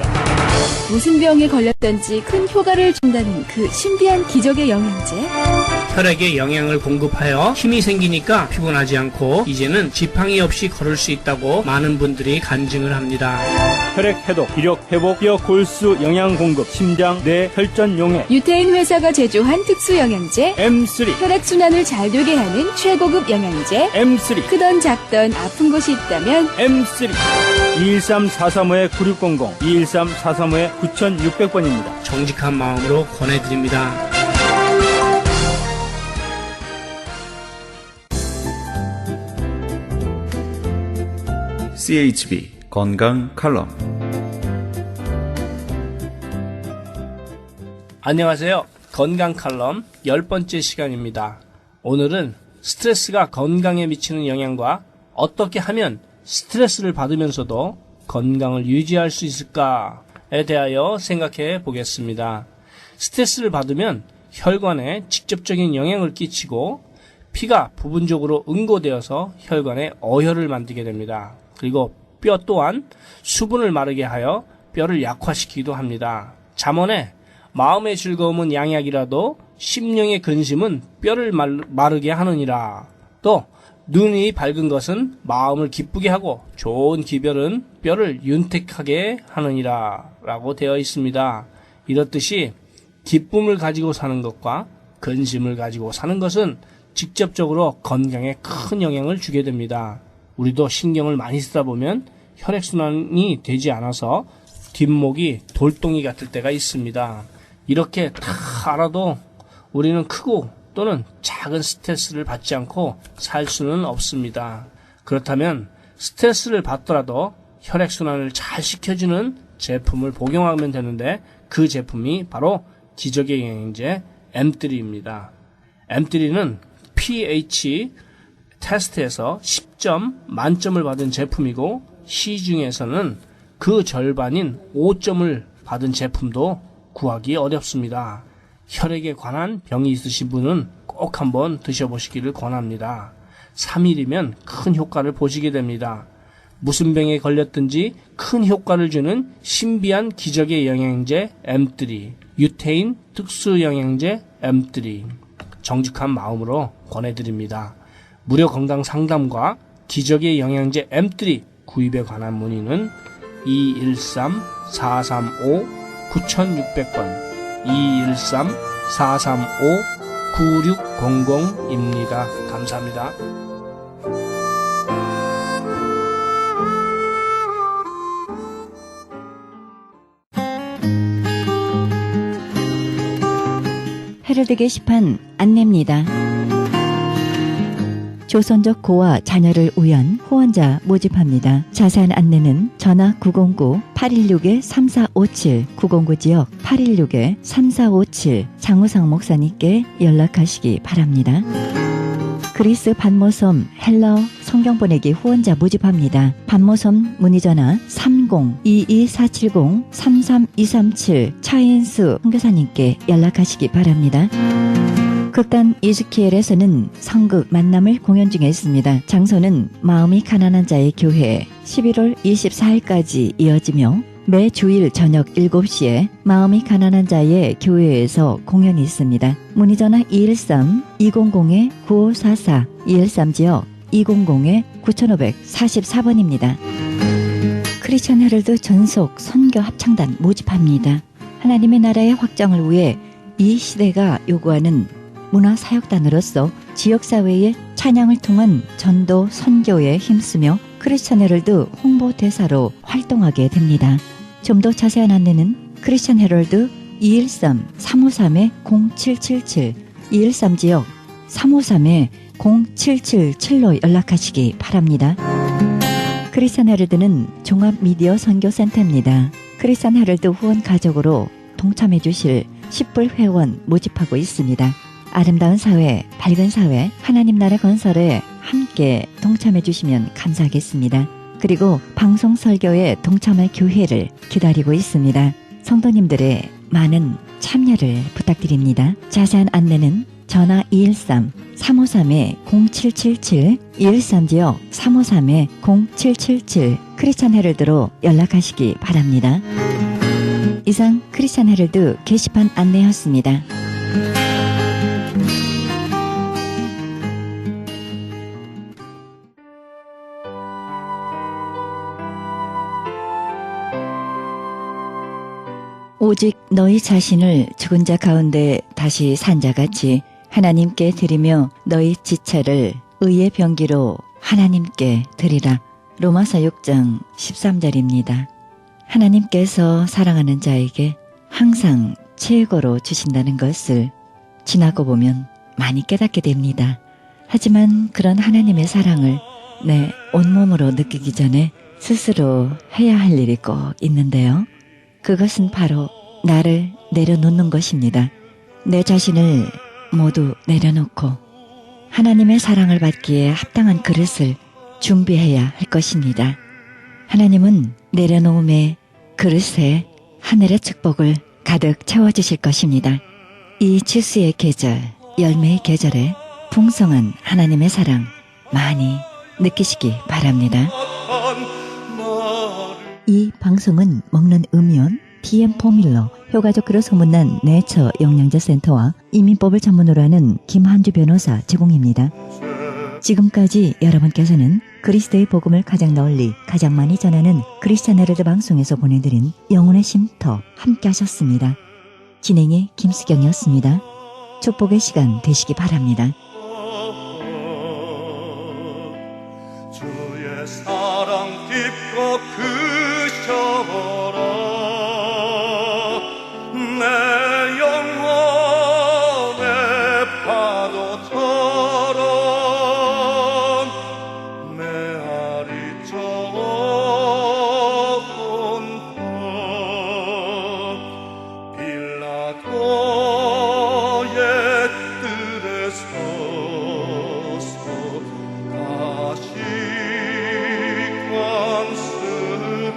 무슨 병에 걸렸던지 큰 효과를 준다는 그 신비한 기적의 영양제. 혈액에 영양을 공급하여 힘이 생기니까 피곤하지 않고 이제는 지팡이 없이 걸을 수 있다고 많은 분들이 간증을 합니다. 혈액 해독, 기력 회복, 뼈 골수 영양 공급, 심장, 뇌, 혈전 용해. 유태인 회사가 제조한 특수 영양제. M3, 혈액순환을 잘 되게 하는 최고급 영양제. M3, 크던 작던 아픈 곳이 있다면 M3. 213-435-9600, 213-435-9600번입니다. 정직한 마음으로 권해드립니다. CHB 건강 칼럼. 안녕하세요. 건강 칼럼 10번째 시간입니다. 오늘은 스트레스가 건강에 미치는 영향과 어떻게 하면 스트레스를 받으면서도 건강을 유지할 수 있을까에 대하여 생각해 보겠습니다. 스트레스를 받으면 혈관에 직접적인 영향을 끼치고 피가 부분적으로 응고되어서 혈관에 어혈을 만들게 됩니다. 그리고 뼈 또한 수분을 마르게 하여 뼈를 약화시키기도 합니다. 잠언에 마음의 즐거움은 양약이라도 심령의 근심은 뼈를 마르게 하느니라. 또 눈이 밝은 것은 마음을 기쁘게 하고 좋은 기별은 뼈를 윤택하게 하느니라 라고 되어 있습니다. 이렇듯이 기쁨을 가지고 사는 것과 근심을 가지고 사는 것은 직접적으로 건강에 큰 영향을 주게 됩니다. 우리도 신경을 많이 쓰다 보면 혈액순환이 되지 않아서 뒷목이 돌덩이 같을 때가 있습니다. 이렇게 다 알아도 우리는 크고 또는 작은 스트레스를 받지 않고 살 수는 없습니다. 그렇다면 스트레스를 받더라도 혈액순환을 잘 시켜주는 제품을 복용하면 되는데 그 제품이 바로 기적의 영양제 M3입니다. M3는 pH 테스트에서 10점 만점을 받은 제품이고 시중에서는 그 절반인 5점을 받은 제품도 구하기 어렵습니다. 혈액에 관한 병이 있으신 분은 꼭 한번 드셔보시기를 권합니다. 3일이면 큰 효과를 보시게 됩니다. 무슨 병에 걸렸든지 큰 효과를 주는 신비한 기적의 영양제 M3, 유테인 특수 영양제 M3, 정직한 마음으로 권해드립니다. 무료 건강 상담과 기적의 영양제 M3 구입에 관한 문의는 213-435-9600번, 213-435-9600입니다. 감사합니다. 헤럴드 게시판 안내입니다. 조선족 고아 자녀를 위한 후원자 모집합니다. 자세한 안내는 전화 909-816-3457, 909 지역 816-3457 장우상 목사님께 연락하시기 바랍니다. 그리스 반모섬 헬라어 성경 보내기 후원자 모집합니다. 반모섬 문의전화 30-22470-33237 차인수 선교사님께 연락하시기 바랍니다. 극단 이즈키엘에서는 성극 만남을 공연 중에 있습니다. 장소는 마음이 가난한 자의 교회 11월 24일까지 이어지며 매 주일 저녁 7시에 마음이 가난한 자의 교회에서 공연이 있습니다. 문의전화 213-200-9544 213지역 200-9544번입니다. 크리스천 헤럴드 전속 선교 합창단 모집합니다. 하나님의 나라의 확장을 위해 이 시대가 요구하는 문화사역단으로서 지역사회의 찬양을 통한 전도 선교에 힘쓰며 크리스천 헤럴드 홍보대사로 활동하게 됩니다. 좀 더 자세한 안내는 크리스천 헤럴드 213-353-0777 213지역 353-0777로 연락하시기 바랍니다. 크리스천 헤럴드는 종합미디어 선교센터입니다. 크리스천 헤럴드 후원 가족으로 동참해 주실 10불 회원 모집하고 있습니다. 아름다운 사회, 밝은 사회, 하나님 나라 건설에 함께 동참해 주시면 감사하겠습니다. 그리고 방송 설교에 동참할 교회를 기다리고 있습니다. 성도님들의 많은 참여를 부탁드립니다. 자세한 안내는 전화 213-353-0777 213지역 353-0777 크리스천 헤럴드로 연락하시기 바랍니다. 이상 크리스천 헤럴드 게시판 안내였습니다. 오직 너희 자신을 죽은 자 가운데 다시 산 자같이 하나님께 드리며 너희 지체를 의의 병기로 하나님께 드리라. 로마서 6장 13절입니다. 하나님께서 사랑하는 자에게 항상 최고로 주신다는 것을 지나고 보면 많이 깨닫게 됩니다. 하지만 그런 하나님의 사랑을 내 온몸으로 느끼기 전에 스스로 해야 할 일이 꼭 있는데요. 그것은 바로 나를 내려놓는 것입니다. 내 자신을 모두 내려놓고 하나님의 사랑을 받기에 합당한 그릇을 준비해야 할 것입니다. 하나님은 내려놓음의 그릇에 하늘의 축복을 가득 채워주실 것입니다. 이 추수의 계절, 열매의 계절에 풍성한 하나님의 사랑 많이 느끼시기 바랍니다. 이 방송은 먹는 음이온 DM 포뮬러, 효과적으로 소문난 내처 영양제 센터와 이민법을 전문으로 하는 김한주 변호사 제공입니다. 지금까지 여러분께서는 그리스도의 복음을 가장 널리 가장 많이 전하는 크리스천 헤럴드 방송에서 보내드린 영혼의 쉼터 함께 하셨습니다. 진행의 김수경이었습니다. 축복의 시간 되시기 바랍니다. 주의 사랑 깊고 크셔라. 내 영혼의 파도처럼 메아리 좋은다. 빌라도의 뜰에 서서 다시 관습하리.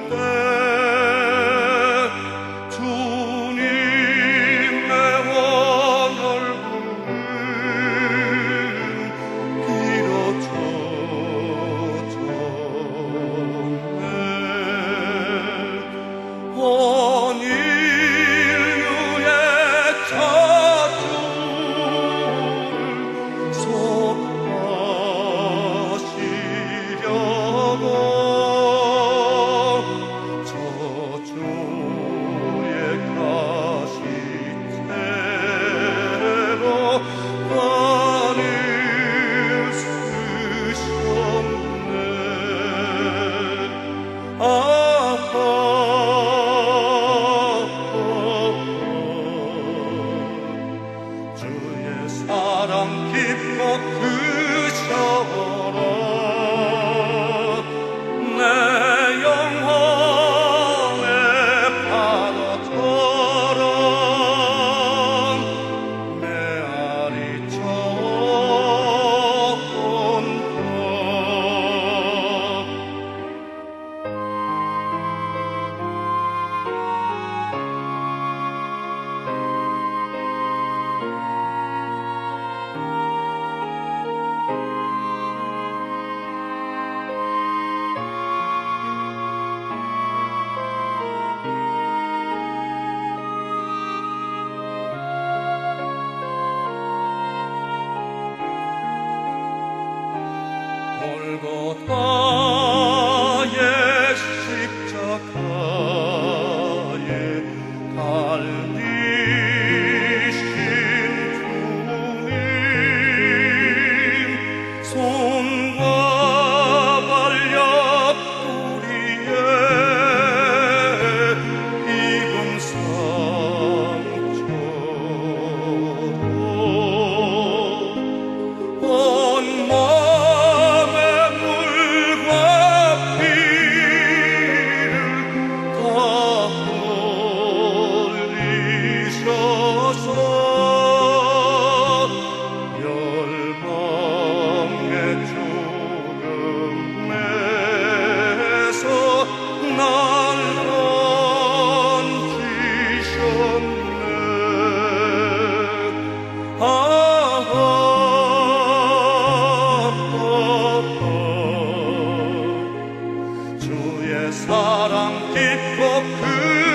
주의 사랑 깊고 그